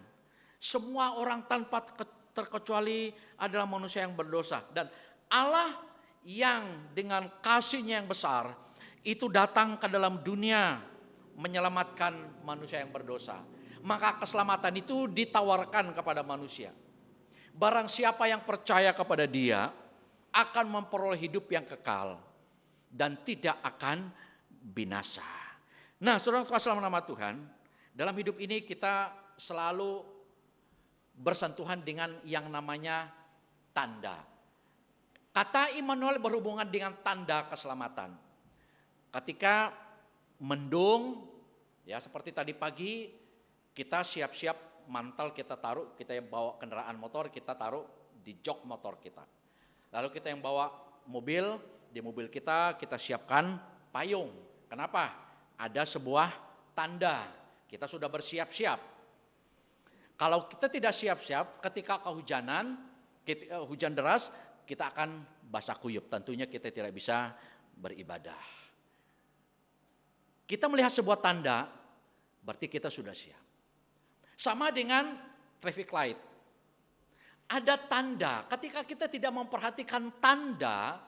Semua orang tanpa terkecuali adalah manusia yang berdosa. Dan Allah yang dengan kasih-Nya yang besar itu datang ke dalam dunia menyelamatkan manusia yang berdosa. Maka keselamatan itu ditawarkan kepada manusia. Barang siapa yang percaya kepada Dia akan memperoleh hidup yang kekal dan tidak akan binasa. Nah, saudara kasih dalam nama Tuhan, dalam hidup ini kita selalu bersentuhan dengan yang namanya tanda. Kata Immanuel berhubungan dengan tanda keselamatan. Ketika mendung, ya seperti tadi pagi, kita siap-siap mantel kita taruh, kita yang bawa kendaraan motor kita taruh di jok motor kita. Lalu kita yang bawa mobil, di mobil kita siapkan payung. Kenapa? Ada sebuah tanda, kita sudah bersiap-siap. Kalau kita tidak siap-siap, ketika kehujanan, hujan deras, kita akan basah kuyup. Tentunya kita tidak bisa beribadah. Kita melihat sebuah tanda, berarti kita sudah siap. Sama dengan traffic light. Ada tanda, ketika kita tidak memperhatikan tanda,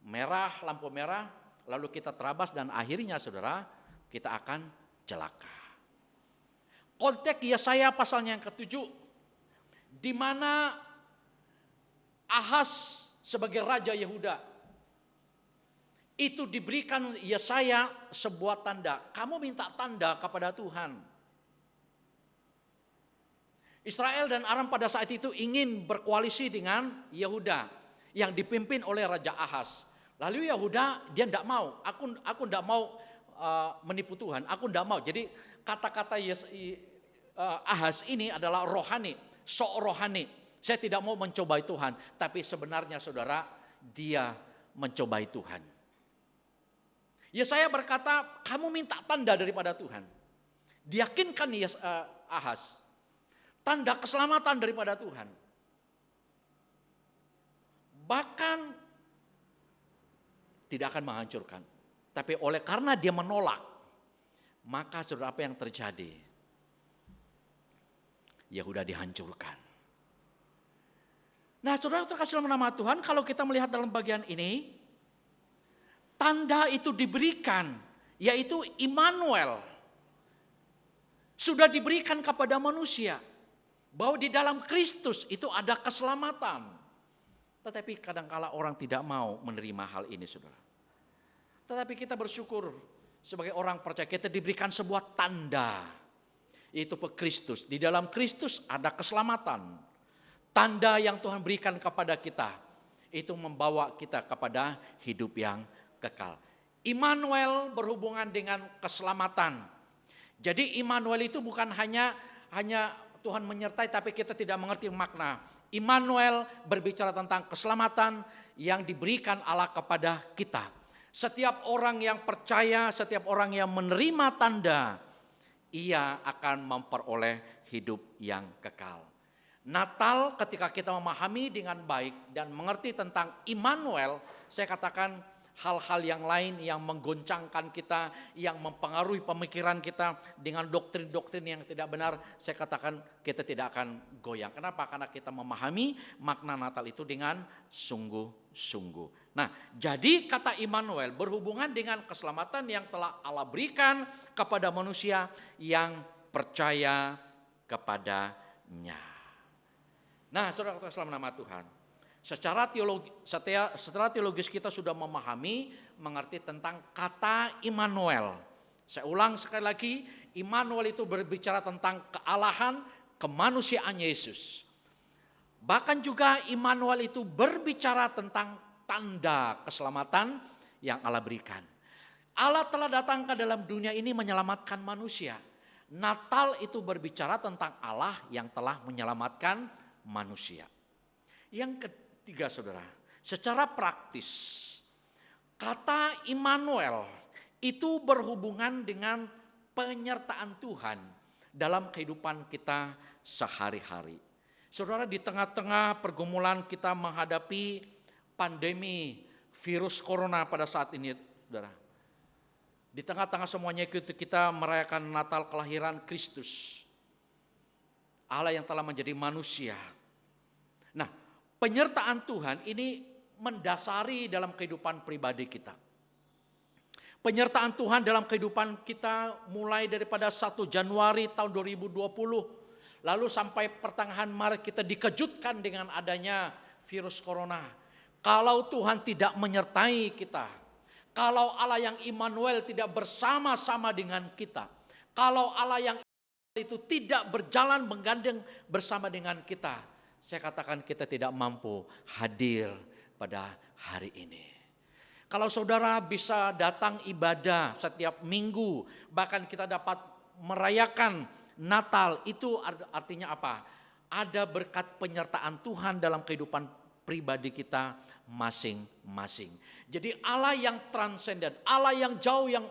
merah, lampu merah, lalu kita terabas dan akhirnya saudara, kita akan celaka. Konteks Yesaya pasalnya yang ke-7, di mana Ahaz sebagai raja Yehuda, itu diberikan Yesaya sebuah tanda. Kamu minta tanda kepada Tuhan. Israel dan Aram pada saat itu ingin berkoalisi dengan Yehuda yang dipimpin oleh Raja Ahaz. Lalu Yehuda dia tidak mau, aku tidak mau menipu Tuhan, aku tidak mau. Jadi kata-kata Ahaz ini adalah rohani, sok rohani. Saya tidak mau mencobai Tuhan, tapi sebenarnya saudara dia mencobai Tuhan. Yesaya berkata, kamu minta tanda daripada Tuhan. Diyakinkan Ahaz. Tanda keselamatan daripada Tuhan. Bahkan tidak akan menghancurkan. Tapi oleh karena dia menolak, maka saudara apa yang terjadi? Yehuda dihancurkan. Nah saudara terkasih dalam nama Tuhan, kalau kita melihat dalam bagian ini, tanda itu diberikan, yaitu Immanuel. Sudah diberikan kepada manusia. Bahwa di dalam Kristus itu ada keselamatan. Tetapi kadangkala orang tidak mau menerima hal ini saudara. Tetapi kita bersyukur sebagai orang percaya kita diberikan sebuah tanda. Yaitu Kristus. Di dalam Kristus ada keselamatan. Tanda yang Tuhan berikan kepada kita. Itu membawa kita kepada hidup yang kekal. Immanuel berhubungan dengan keselamatan. Jadi Immanuel itu bukan hanya Tuhan menyertai tapi kita tidak mengerti makna. Immanuel berbicara tentang keselamatan yang diberikan Allah kepada kita. Setiap orang yang percaya, setiap orang yang menerima tanda, ia akan memperoleh hidup yang kekal. Natal ketika kita memahami dengan baik dan mengerti tentang Immanuel, saya katakan hal-hal yang lain yang menggoncangkan kita, yang mempengaruhi pemikiran kita dengan doktrin-doktrin yang tidak benar, saya katakan kita tidak akan goyang. Kenapa? Karena kita memahami makna Natal itu dengan sungguh-sungguh. Nah, jadi kata Immanuel berhubungan dengan keselamatan yang telah Allah berikan kepada manusia yang percaya kepadanya. Nah, saudara dalam nama Tuhan. Secara teologis kita sudah memahami, mengerti tentang kata Immanuel. Saya ulang sekali lagi, Immanuel itu berbicara tentang kealahan, kemanusiaan Yesus. Bahkan juga Immanuel itu berbicara tentang tanda keselamatan yang Allah berikan. Allah telah datang ke dalam dunia ini menyelamatkan manusia. Natal itu berbicara tentang Allah yang telah menyelamatkan manusia. Yang ketiga saudara, secara praktis kata Immanuel itu berhubungan dengan penyertaan Tuhan dalam kehidupan kita sehari-hari. Saudara, di tengah-tengah pergumulan kita menghadapi pandemi virus corona pada saat ini, saudara. Di tengah-tengah semuanya itu kita merayakan Natal kelahiran Kristus. Allah yang telah menjadi manusia. Nah, penyertaan Tuhan ini mendasari dalam kehidupan pribadi kita. Penyertaan Tuhan dalam kehidupan kita mulai daripada 1 Januari tahun 2020. Lalu sampai pertengahan Maret kita dikejutkan dengan adanya virus corona. Kalau Tuhan tidak menyertai kita, kalau Allah yang Immanuel tidak bersama-sama dengan kita, kalau Allah yang itu tidak berjalan menggandeng bersama dengan kita, saya katakan kita tidak mampu hadir pada hari ini. Kalau saudara bisa datang ibadah setiap minggu, bahkan kita dapat merayakan Natal, itu artinya apa? Ada berkat penyertaan Tuhan dalam kehidupan pribadi kita masing-masing. Jadi Allah yang transenden, Allah yang jauh, yang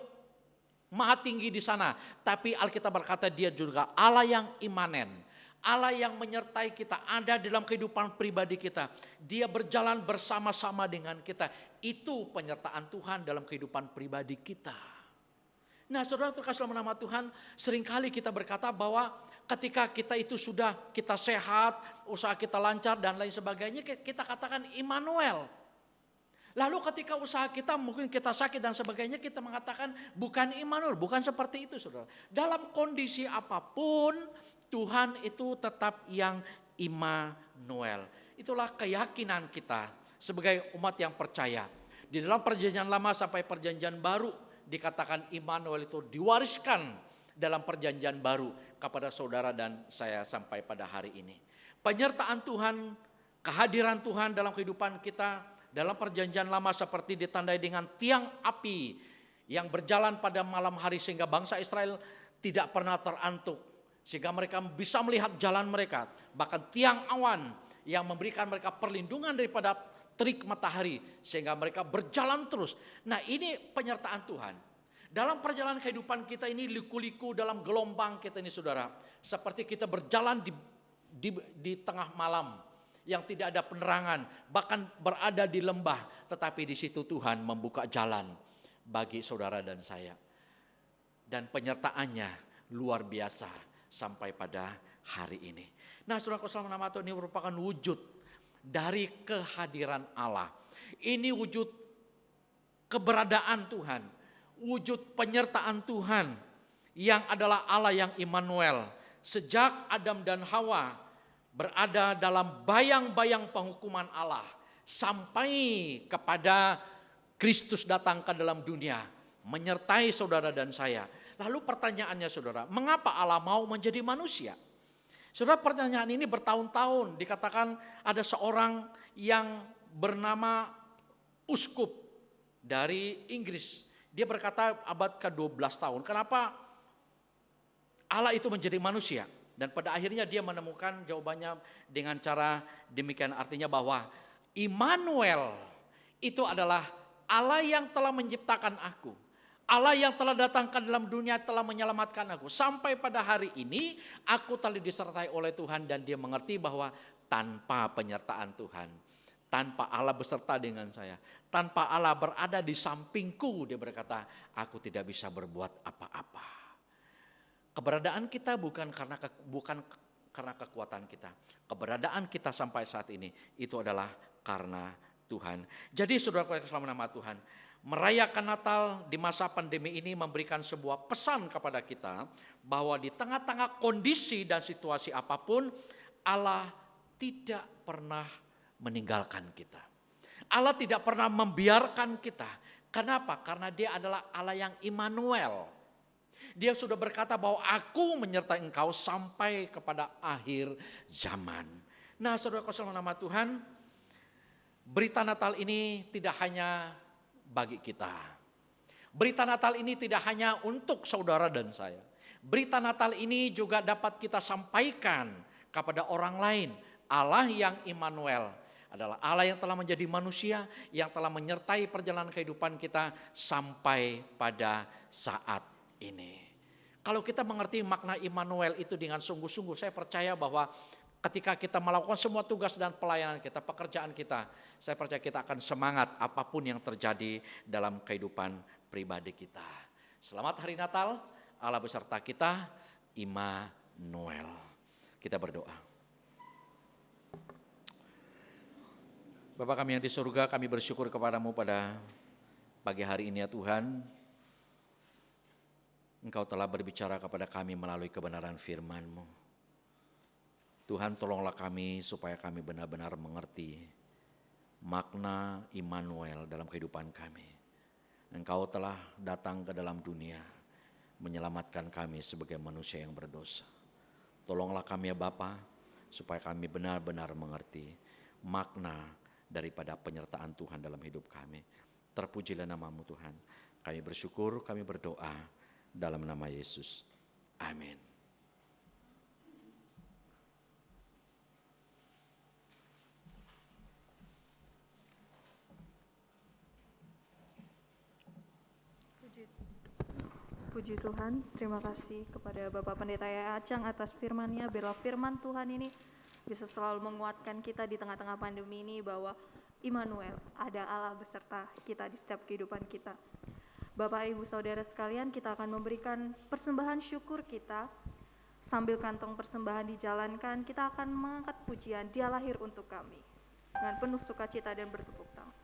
maha tinggi di sana. Tapi Alkitab berkata dia juga Allah yang imanen. Allah yang menyertai kita, ada dalam kehidupan pribadi kita. Dia berjalan bersama-sama dengan kita. Itu penyertaan Tuhan dalam kehidupan pribadi kita. Nah, saudara terkasih dalam nama Tuhan, seringkali kita berkata bahwa ketika kita itu sudah kita sehat, usaha kita lancar dan lain sebagainya, kita katakan Immanuel. Lalu ketika usaha kita mungkin kita sakit dan sebagainya, kita mengatakan bukan Immanuel, bukan seperti itu, saudara. Dalam kondisi apapun, Tuhan itu tetap yang Immanuel. Itulah keyakinan kita sebagai umat yang percaya. Di dalam perjanjian lama sampai perjanjian baru, dikatakan Immanuel itu diwariskan dalam perjanjian baru kepada saudara dan saya sampai pada hari ini. Penyertaan Tuhan, kehadiran Tuhan dalam kehidupan kita dalam perjanjian lama seperti ditandai dengan tiang api yang berjalan pada malam hari sehingga bangsa Israel tidak pernah terantuk. Sehingga mereka bisa melihat jalan mereka. Bahkan tiang awan yang memberikan mereka perlindungan daripada terik matahari sehingga mereka berjalan terus. Nah, ini penyertaan Tuhan. Dalam perjalanan kehidupan kita ini liku-liku dalam gelombang kita ini, saudara. Seperti kita berjalan di tengah malam yang tidak ada penerangan, bahkan berada di lembah, tetapi di situ Tuhan membuka jalan bagi saudara dan saya. Dan penyertaannya luar biasa sampai pada hari ini. Nah, saudara selama nama Tuhan, ini merupakan wujud dari kehadiran Allah. Ini wujud keberadaan Tuhan, wujud penyertaan Tuhan yang adalah Allah yang Immanuel. Sejak Adam dan Hawa berada dalam bayang-bayang penghukuman Allah sampai kepada Kristus datang ke dalam dunia menyertai saudara dan saya. Lalu pertanyaannya, saudara, mengapa Allah mau menjadi manusia? Saudara, pertanyaan ini bertahun-tahun dikatakan ada seorang yang bernama uskup dari Inggris. Dia berkata abad ke-12 tahun, kenapa Allah itu menjadi manusia? Dan pada akhirnya dia menemukan jawabannya dengan cara demikian, artinya bahwa Immanuel itu adalah Allah yang telah menciptakan aku. Allah yang telah datang ke dalam dunia telah menyelamatkan aku. Sampai pada hari ini aku telah disertai oleh Tuhan, dan dia mengerti bahwa tanpa penyertaan Tuhan, tanpa Allah beserta dengan saya, tanpa Allah berada di sampingku, dia berkata, aku tidak bisa berbuat apa-apa. Keberadaan kita bukan karena kekuatan kita. Keberadaan kita sampai saat ini itu adalah karena Tuhan. Jadi saudara selama nama Tuhan, merayakan Natal di masa pandemi ini memberikan sebuah pesan kepada kita bahwa di tengah-tengah kondisi dan situasi apapun, Allah tidak pernah meninggalkan kita. Allah tidak pernah membiarkan kita. Kenapa? Karena dia adalah Allah yang Immanuel. Dia sudah berkata bahwa aku menyertai engkau sampai kepada akhir zaman. Nah, saudara selama nama Tuhan, berita Natal ini tidak hanya bagi kita. Berita Natal ini tidak hanya untuk saudara dan saya. Berita Natal ini juga dapat kita sampaikan kepada orang lain. Allah yang Immanuel adalah Allah yang telah menjadi manusia, yang telah menyertai perjalanan kehidupan kita sampai pada saat ini. Kalau kita mengerti makna Immanuel itu dengan sungguh-sungguh, saya percaya bahwa ketika kita melakukan semua tugas dan pelayanan kita, pekerjaan kita, saya percaya kita akan semangat apapun yang terjadi dalam kehidupan pribadi kita. Selamat Hari Natal, Allah beserta kita, Immanuel. Kita berdoa. Bapa kami yang di surga, kami bersyukur kepadamu pada pagi hari ini ya Tuhan. Engkau telah berbicara kepada kami melalui kebenaran firman-Mu. Tuhan, tolonglah kami supaya kami benar-benar mengerti makna Immanuel dalam kehidupan kami. Engkau telah datang ke dalam dunia menyelamatkan kami sebagai manusia yang berdosa. Tolonglah kami ya Bapa, supaya kami benar-benar mengerti makna daripada penyertaan Tuhan dalam hidup kami. Terpujilah nama-Mu Tuhan. Kami bersyukur, kami berdoa dalam nama Yesus. Amin. Puji Tuhan, terima kasih kepada Bapak Pendeta Yaya Acang atas firman-Nya. Biarlah firman Tuhan ini bisa selalu menguatkan kita di tengah-tengah pandemi ini bahwa Immanuel, ada Allah beserta kita di setiap kehidupan kita. Bapak Ibu Saudara sekalian, kita akan memberikan persembahan syukur kita. Sambil kantong persembahan dijalankan, kita akan mengangkat pujian Dia lahir untuk kami dengan penuh sukacita dan bertepuk tangan.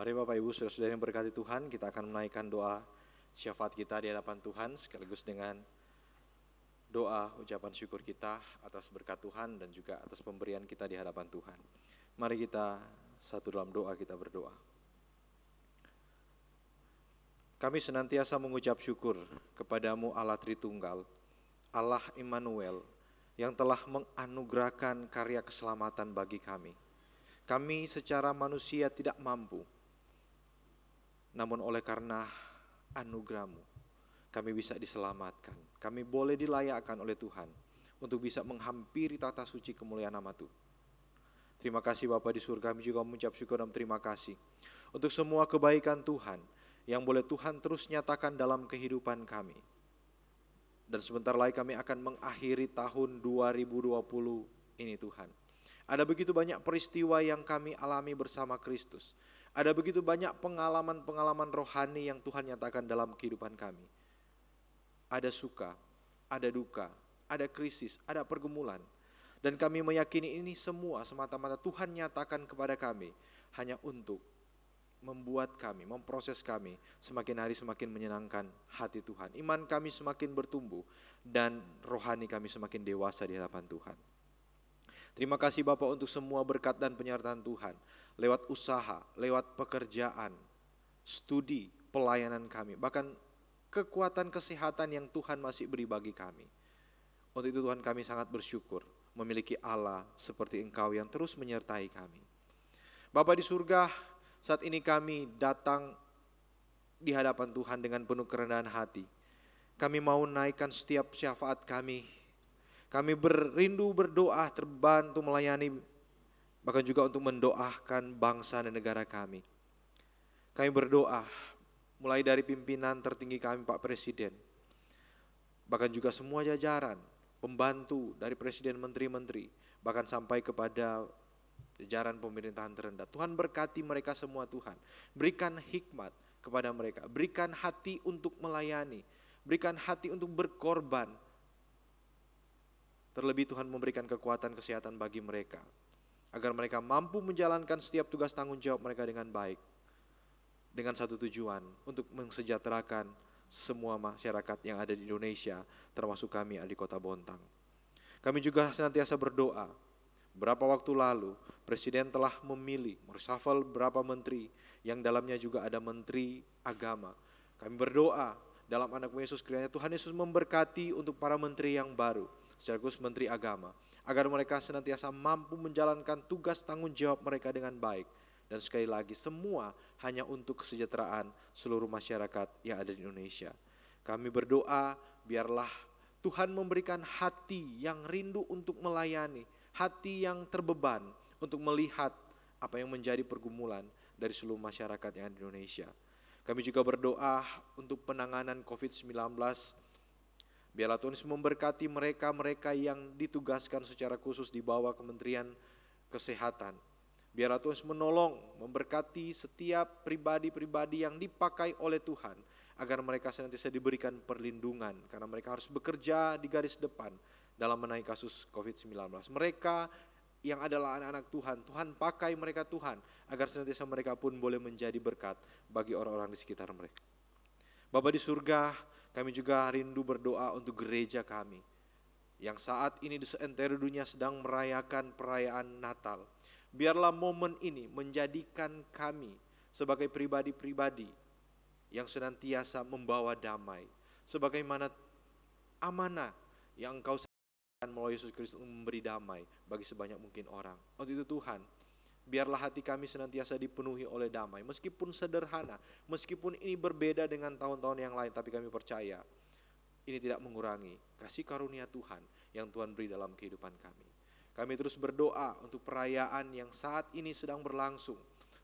Mari Bapak Ibu Saudara-saudara yang berkati Tuhan, kita akan menaikkan doa syafaat kita di hadapan Tuhan sekaligus dengan doa ucapan syukur kita atas berkat Tuhan dan juga atas pemberian kita di hadapan Tuhan. Mari kita satu dalam doa kita berdoa. Kami senantiasa mengucap syukur kepadamu Allah Tritunggal, Allah Immanuel, yang telah menganugerahkan karya keselamatan bagi kami. Kami secara manusia tidak mampu, namun oleh karena anugerah-Mu, kami bisa diselamatkan. Kami boleh dilayakkan oleh Tuhan untuk bisa menghampiri tata suci kemuliaan nama Tuhan. Terima kasih Bapa di surga, kami juga mengucap syukur dan terima kasih untuk semua kebaikan Tuhan yang boleh Tuhan terus nyatakan dalam kehidupan kami. Dan sebentar lagi kami akan mengakhiri tahun 2020 ini Tuhan. Ada begitu banyak peristiwa yang kami alami bersama Kristus. Ada begitu banyak pengalaman-pengalaman rohani yang Tuhan nyatakan dalam kehidupan kami. Ada suka, ada duka, ada krisis, ada pergumulan. Dan kami meyakini ini semua semata-mata Tuhan nyatakan kepada kami hanya untuk membuat kami, memproses kami semakin hari semakin menyenangkan hati Tuhan. Iman kami semakin bertumbuh dan rohani kami semakin dewasa di hadapan Tuhan. Terima kasih Bapak untuk semua berkat dan penyertaan Tuhan. Lewat usaha, lewat pekerjaan, studi, pelayanan kami. Bahkan kekuatan kesehatan yang Tuhan masih beri bagi kami. Untuk itu Tuhan kami sangat bersyukur memiliki Allah seperti Engkau yang terus menyertai kami. Bapa di surga, saat ini kami datang di hadapan Tuhan dengan penuh kerendahan hati. Kami mau naikkan setiap syafaat kami. Kami berindu berdoa terbantu melayani, bahkan juga untuk mendoakan bangsa dan negara kami. Kami berdoa mulai dari pimpinan tertinggi kami Pak Presiden, bahkan juga semua jajaran, pembantu dari Presiden, menteri-menteri, bahkan sampai kepada jajaran pemerintahan terendah. Tuhan berkati mereka semua Tuhan. Berikan hikmat kepada mereka. Berikan hati untuk melayani. Berikan hati untuk berkorban. Terlebih Tuhan memberikan kekuatan kesehatan bagi mereka. Agar mereka mampu menjalankan setiap tugas tanggung jawab mereka dengan baik. Dengan satu tujuan, untuk mensejahterakan semua masyarakat yang ada di Indonesia, termasuk kami di Kota Bontang. Kami juga senantiasa berdoa. Berapa waktu lalu, Presiden telah memilih, mereshuffle beberapa menteri, yang dalamnya juga ada Menteri Agama. Kami berdoa dalam anak Yesus, kiranya Tuhan Yesus memberkati untuk para menteri yang baru, secara khusus Menteri Agama, agar mereka senantiasa mampu menjalankan tugas tanggung jawab mereka dengan baik. Dan sekali lagi, semua hanya untuk kesejahteraan seluruh masyarakat yang ada di Indonesia. Kami berdoa, biarlah Tuhan memberikan hati yang rindu untuk melayani, hati yang terbeban untuk melihat apa yang menjadi pergumulan dari seluruh masyarakat yang ada di Indonesia. Kami juga berdoa untuk penanganan COVID-19. Biarlah Tuhan Yesus memberkati mereka-mereka yang ditugaskan secara khusus di bawah Kementerian Kesehatan. Biarlah Tuhan Yesus menolong, memberkati setiap pribadi-pribadi yang dipakai oleh Tuhan, agar mereka senantiasa diberikan perlindungan, karena mereka harus bekerja di garis depan dalam menaikkan kasus COVID-19. Mereka yang adalah anak-anak Tuhan, Tuhan pakai mereka Tuhan, agar senantiasa mereka pun boleh menjadi berkat bagi orang-orang di sekitar mereka. Bapa di surga, kami juga rindu berdoa untuk gereja kami, yang saat ini di seantero dunia sedang merayakan perayaan Natal. Biarlah momen ini menjadikan kami sebagai pribadi-pribadi yang senantiasa membawa damai, sebagaimana amanah yang Engkau sampaikan melalui Yesus Kristus memberi damai bagi sebanyak mungkin orang. Untuk itu Tuhan, biarlah hati kami senantiasa dipenuhi oleh damai, meskipun sederhana, meskipun ini berbeda dengan tahun-tahun yang lain, tapi kami percaya ini tidak mengurangi kasih karunia Tuhan yang Tuhan beri dalam kehidupan kami. Kami terus berdoa untuk perayaan yang saat ini sedang berlangsung.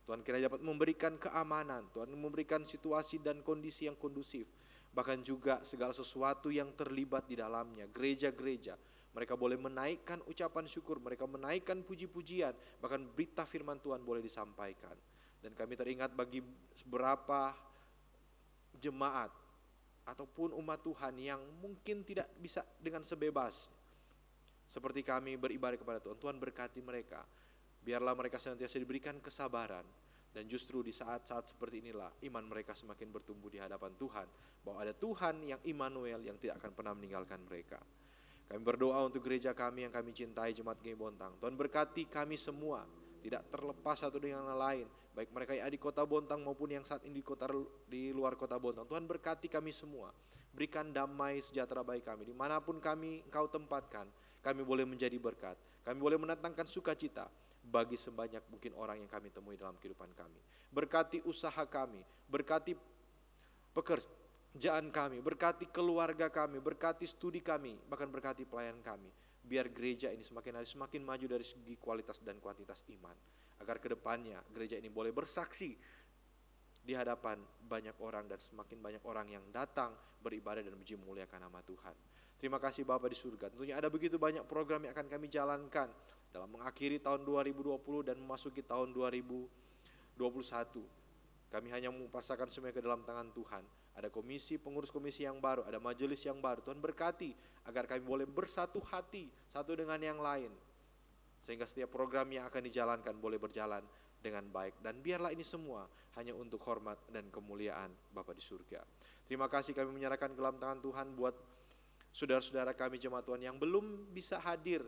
Tuhan kiranya dapat memberikan keamanan, Tuhan memberikan situasi dan kondisi yang kondusif. Bahkan juga segala sesuatu yang terlibat di dalamnya, gereja-gereja. Mereka boleh menaikkan ucapan syukur, mereka menaikkan puji-pujian, bahkan berita firman Tuhan boleh disampaikan. Dan kami teringat bagi beberapa jemaat ataupun umat Tuhan yang mungkin tidak bisa dengan sebebas seperti kami beribadah kepada Tuhan. Tuhan berkati mereka. Biarlah mereka senantiasa diberikan kesabaran. Dan justru di saat-saat seperti inilah iman mereka semakin bertumbuh di hadapan Tuhan. Bahwa ada Tuhan yang Immanuel yang tidak akan pernah meninggalkan mereka. Kami berdoa untuk gereja kami yang kami cintai, Jemaat GEI Bontang. Tuhan berkati kami semua. Tidak terlepas satu dengan yang lain. Baik mereka yang ada di kota Bontang maupun yang saat ini di luar kota Bontang. Tuhan berkati kami semua. Berikan damai sejahtera bagi kami. Dimanapun kami Engkau tempatkan, kami boleh menjadi berkat. Kami boleh mendatangkan sukacita bagi sebanyak mungkin orang yang kami temui dalam kehidupan kami. Berkati usaha kami, berkati pekerjaan kami, berkati keluarga kami, berkati studi kami, bahkan berkati pelayanan kami. Biar gereja ini semakin hari semakin maju dari segi kualitas dan kuantitas iman. Agar kedepannya gereja ini boleh bersaksi di hadapan banyak orang dan semakin banyak orang yang datang beribadah dan puji memuliakan nama Tuhan. Terima kasih Bapa di surga. Tentunya ada begitu banyak program yang akan kami jalankan dalam mengakhiri tahun 2020 dan memasuki tahun 2021. 2021. Kami hanya mempercayakan semuanya ke dalam tangan Tuhan. Ada komisi, pengurus komisi yang baru, ada majelis yang baru. Tuhan berkati agar kami boleh bersatu hati satu dengan yang lain. Sehingga setiap program yang akan dijalankan boleh berjalan dengan baik. Dan biarlah ini semua hanya untuk hormat dan kemuliaan Bapa di surga. Terima kasih kami menyerahkan ke dalam tangan Tuhan buat saudara-saudara kami jemaat Tuhan yang belum bisa hadir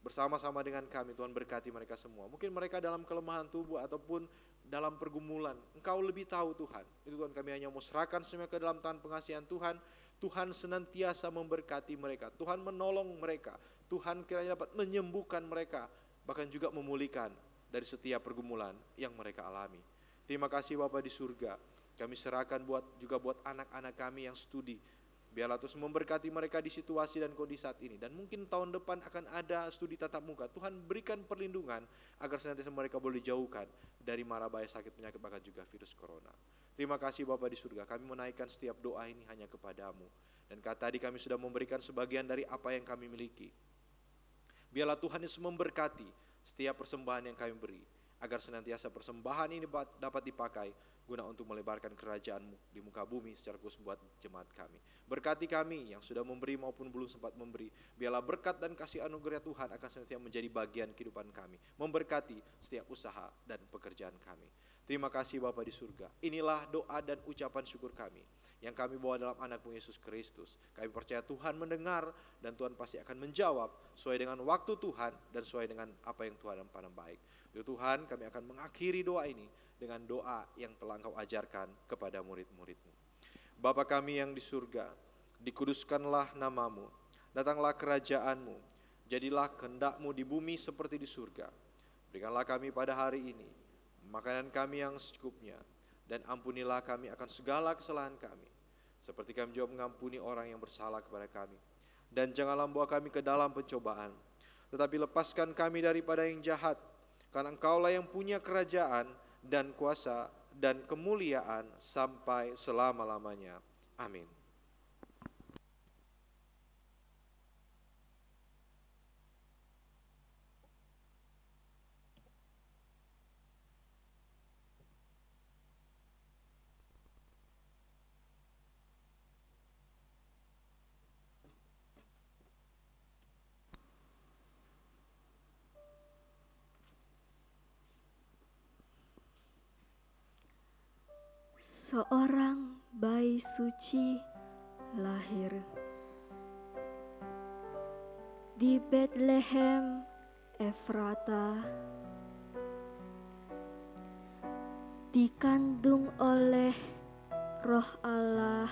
bersama-sama dengan kami. Tuhan berkati mereka semua. Mungkin mereka dalam kelemahan tubuh ataupun dalam pergumulan. Engkau lebih tahu Tuhan. Itu Tuhan, kami hanya mau serahkan semua ke dalam tangan pengasihan Tuhan. Tuhan senantiasa memberkati mereka. Tuhan menolong mereka. Tuhan kiranya dapat menyembuhkan mereka. Bahkan juga memulihkan dari setiap pergumulan yang mereka alami. Terima kasih Bapa di surga. Kami serahkan juga buat anak-anak kami yang studi. Biarlah Tuhan memberkati mereka di situasi dan kondisi saat ini. Dan mungkin tahun depan akan ada studi tatap muka. Tuhan berikan perlindungan agar senantiasa mereka boleh dijauhkan dari mara bahaya sakit penyakit bahkan juga virus corona. Terima kasih Bapa di surga. Kami menaikkan setiap doa ini hanya kepadamu. Dan tadi kami sudah memberikan sebagian dari apa yang kami miliki. Biarlah Tuhan Yesus memberkati setiap persembahan yang kami beri. Agar senantiasa persembahan ini dapat dipakai guna untuk melebarkan kerajaan-Mu di muka bumi secara khusus buat jemaat kami. Berkati kami yang sudah memberi maupun belum sempat memberi. Biarlah berkat dan kasih anugerah Tuhan akan senantiasa menjadi bagian kehidupan kami. Memberkati setiap usaha dan pekerjaan kami. Terima kasih Bapa di surga. Inilah doa dan ucapan syukur kami yang kami bawa dalam anak-Mu Yesus Kristus. Kami percaya Tuhan mendengar dan Tuhan pasti akan menjawab sesuai dengan waktu Tuhan dan sesuai dengan apa yang Tuhan pandang baik. Tuhan, kami akan mengakhiri doa ini dengan doa yang telah Engkau ajarkan kepada murid-murid-Mu. Bapa kami yang di surga, dikuduskanlah nama-Mu, datanglah kerajaan-Mu, jadilah kehendak-Mu di bumi seperti di surga. Berikanlah kami pada hari ini makanan kami yang secukupnya, dan ampunilah kami akan segala kesalahan kami, seperti kami juga mengampuni orang yang bersalah kepada kami. Dan janganlah membawa kami ke dalam pencobaan, tetapi lepaskan kami daripada yang jahat, karena Engkaulah yang punya kerajaan dan kuasa dan kemuliaan sampai selama-lamanya. Amin. Seorang bayi suci lahir di Bethlehem Efrata, dikandung oleh Roh Allah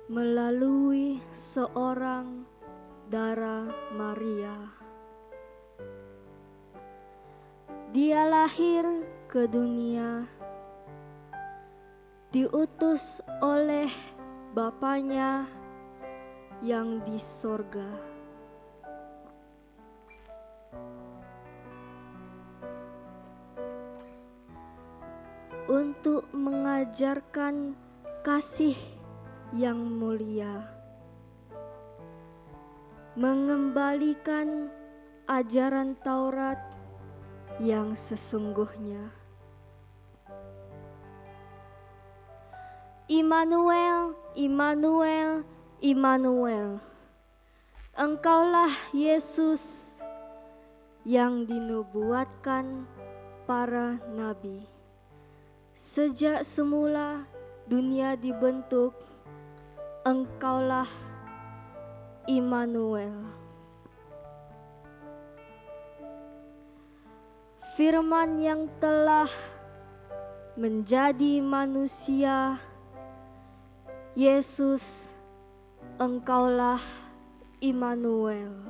melalui seorang darah Maria. Dia lahir ke dunia, diutus oleh Bapanya yang di sorga. Untuk mengajarkan kasih yang mulia, mengembalikan ajaran Taurat yang sesungguhnya. Immanuel, Immanuel, Immanuel, Engkaulah Yesus yang dinubuatkan para nabi. Sejak semula dunia dibentuk, Engkaulah Immanuel. Firman yang telah menjadi manusia, Yesus, Engkaulah Immanuel.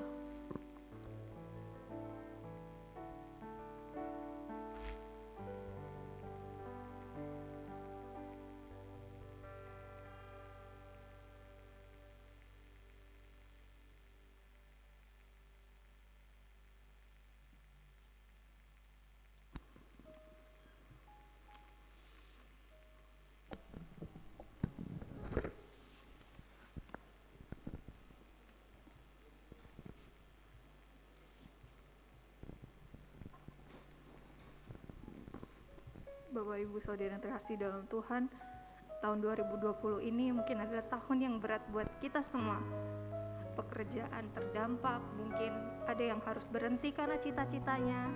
Bapak Ibu Saudara yang terkasih dalam Tuhan, tahun 2020 ini mungkin adalah tahun yang berat buat kita semua. Pekerjaan terdampak, mungkin ada yang harus berhenti karena cita-citanya,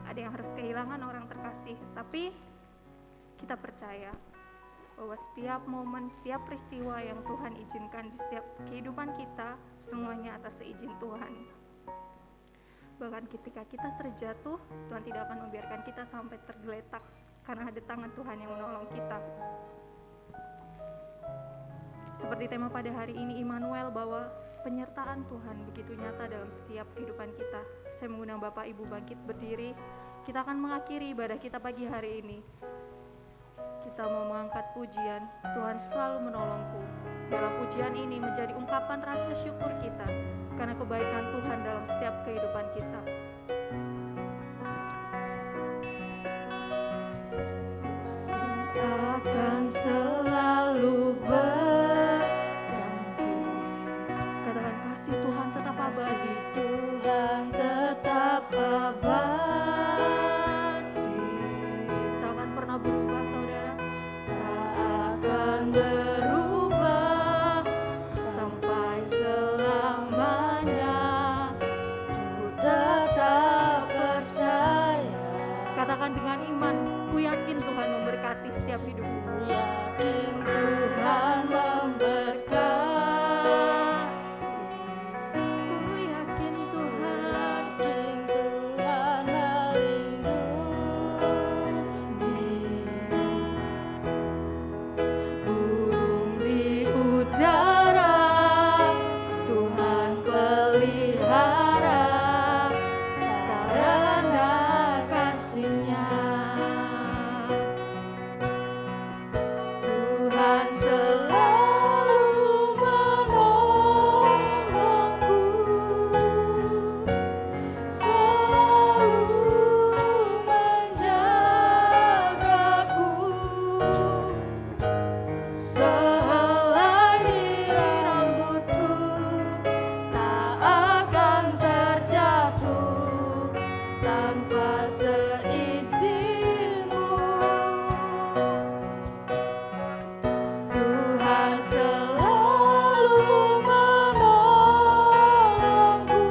ada yang harus kehilangan orang terkasih. Tapi kita percaya bahwa setiap momen, setiap peristiwa yang Tuhan izinkan di setiap kehidupan kita, semuanya atas seizin Tuhan. Bahkan ketika kita terjatuh, Tuhan tidak akan membiarkan kita sampai tergeletak, karena ada tangan Tuhan yang menolong kita. Seperti tema pada hari ini, Immanuel, bahwa penyertaan Tuhan begitu nyata dalam setiap kehidupan kita. Saya mengundang Bapak Ibu bangkit berdiri. Kita akan mengakhiri ibadah kita pagi hari ini. Kita mau mengangkat pujian, Tuhan selalu menolongku. Dalam pujian ini menjadi ungkapan rasa syukur kita karena kebaikan Tuhan dalam setiap kehidupan kita. Akan selalu berganti, Katakan kasih Tuhan tetap abadi. Tuhan tetap abadi, Tak akan pernah berubah, saudara. tak akan berubah sampai selamanya. Ku tetap percaya, Katakan dengan iman, ku yakin Tuhan memberkati setiap hidupku. yakin Tuhan memberkati. Ku yakin Tuhan, Yakin Tuhan melindungi, burung di udara Tuhan pelihara karena kasih-Nya. Tuhan selalu menolongku, selalu menjagaku, sehelai rambutku tak akan terjatuh tanpa seizin-Mu. Tuhan selalu menolongku,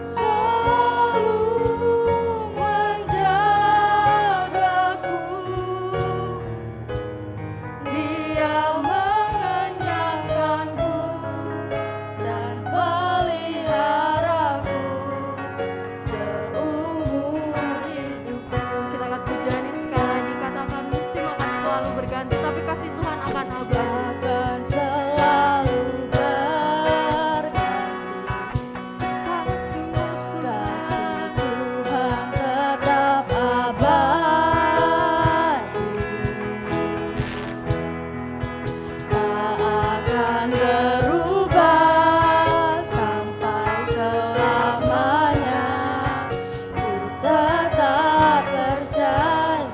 selalu menjagaku. Dia mengenyangkanku dan peliharaku seumur hidupku. kita angkat pujian ini sekali lagi. Katakan musim akan selalu berganti, tapi kasih Tuhan akan abadi. Akan selalu berganti, Kasih-Mu kasih Tuhan, Tuhan tetap abadi, tak akan berubah sampai selamanya. Ku tetap percaya,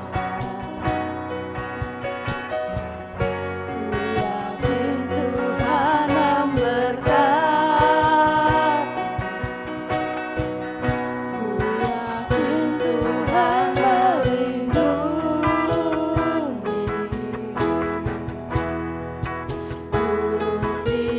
ku yakin Tuhan memberkati, ku yakin Tuhan melindungi, burung di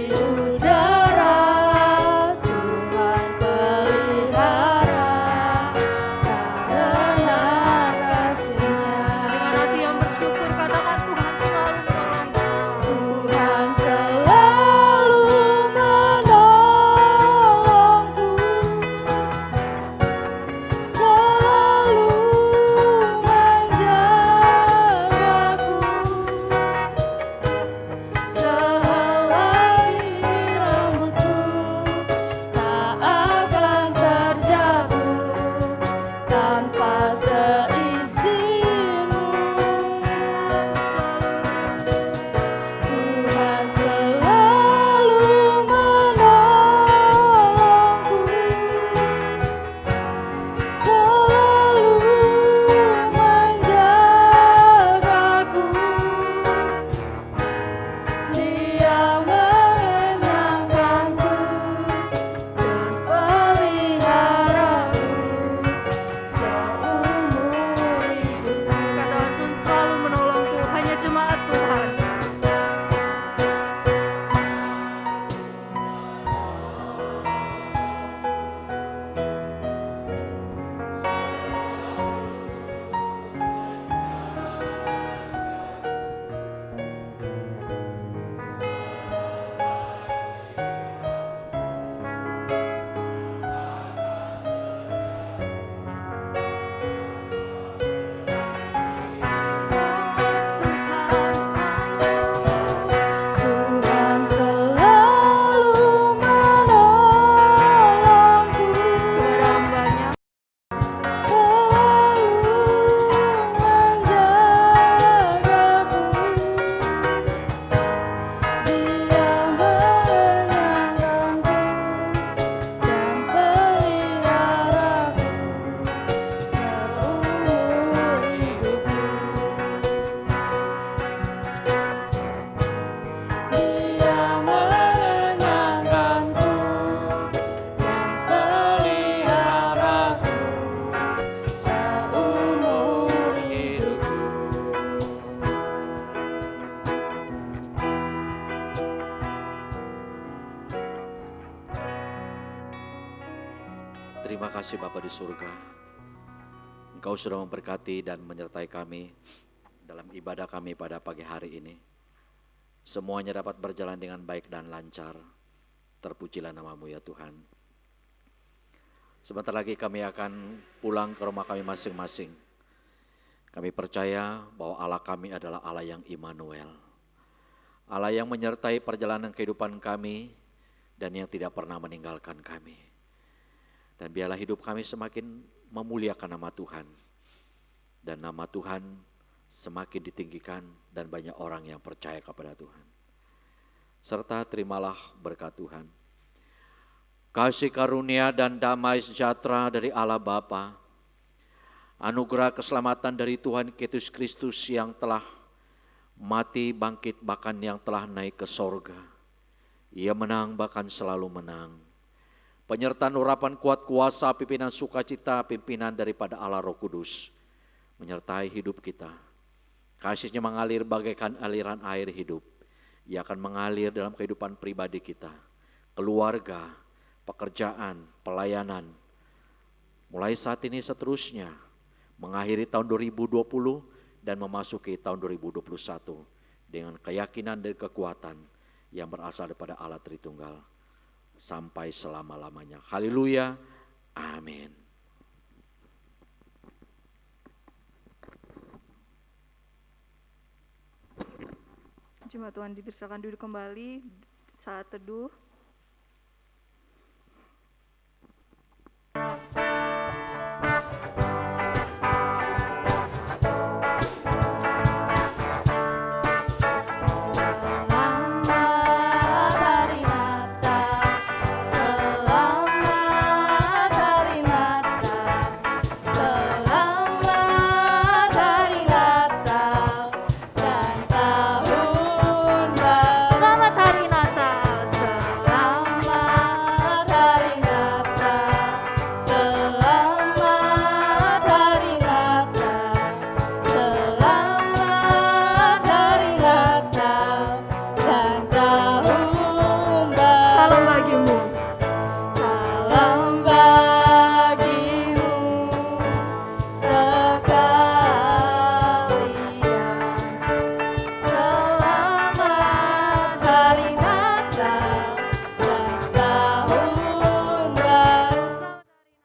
Terima kasih Bapa di surga. Engkau sudah memberkati dan menyertai kami dalam ibadah kami pada pagi hari ini. Semuanya dapat berjalan dengan baik dan lancar. Terpujilah nama-Mu ya Tuhan. Sebentar lagi kami akan pulang ke rumah kami masing-masing. Kami percaya bahwa Allah kami adalah Allah yang Immanuel. Allah yang menyertai perjalanan kehidupan kami dan yang tidak pernah meninggalkan kami. Dan biarlah hidup kami semakin memuliakan nama Tuhan. Dan nama Tuhan semakin ditinggikan dan banyak orang yang percaya kepada Tuhan. Serta terimalah berkat Tuhan. Kasih karunia dan damai sejahtera dari Allah Bapa, anugerah keselamatan dari Tuhan Yesus Kristus yang telah mati, bangkit, bahkan yang telah naik ke sorga. Ia menang bahkan selalu menang. Penyertaan urapan kuat kuasa, pimpinan sukacita, pimpinan daripada Allah Roh Kudus menyertai hidup kita. Kasih-Nya mengalir bagaikan aliran air hidup. Ia akan mengalir dalam kehidupan pribadi kita, keluarga, pekerjaan, pelayanan. Mulai saat ini seterusnya, mengakhiri tahun 2020 dan memasuki tahun 2021 dengan keyakinan dan kekuatan yang berasal daripada Allah Tritunggal sampai selama-lamanya. Haleluya, amin. Jemaat Tuhan dipersilakan duduk kembali saat teduh.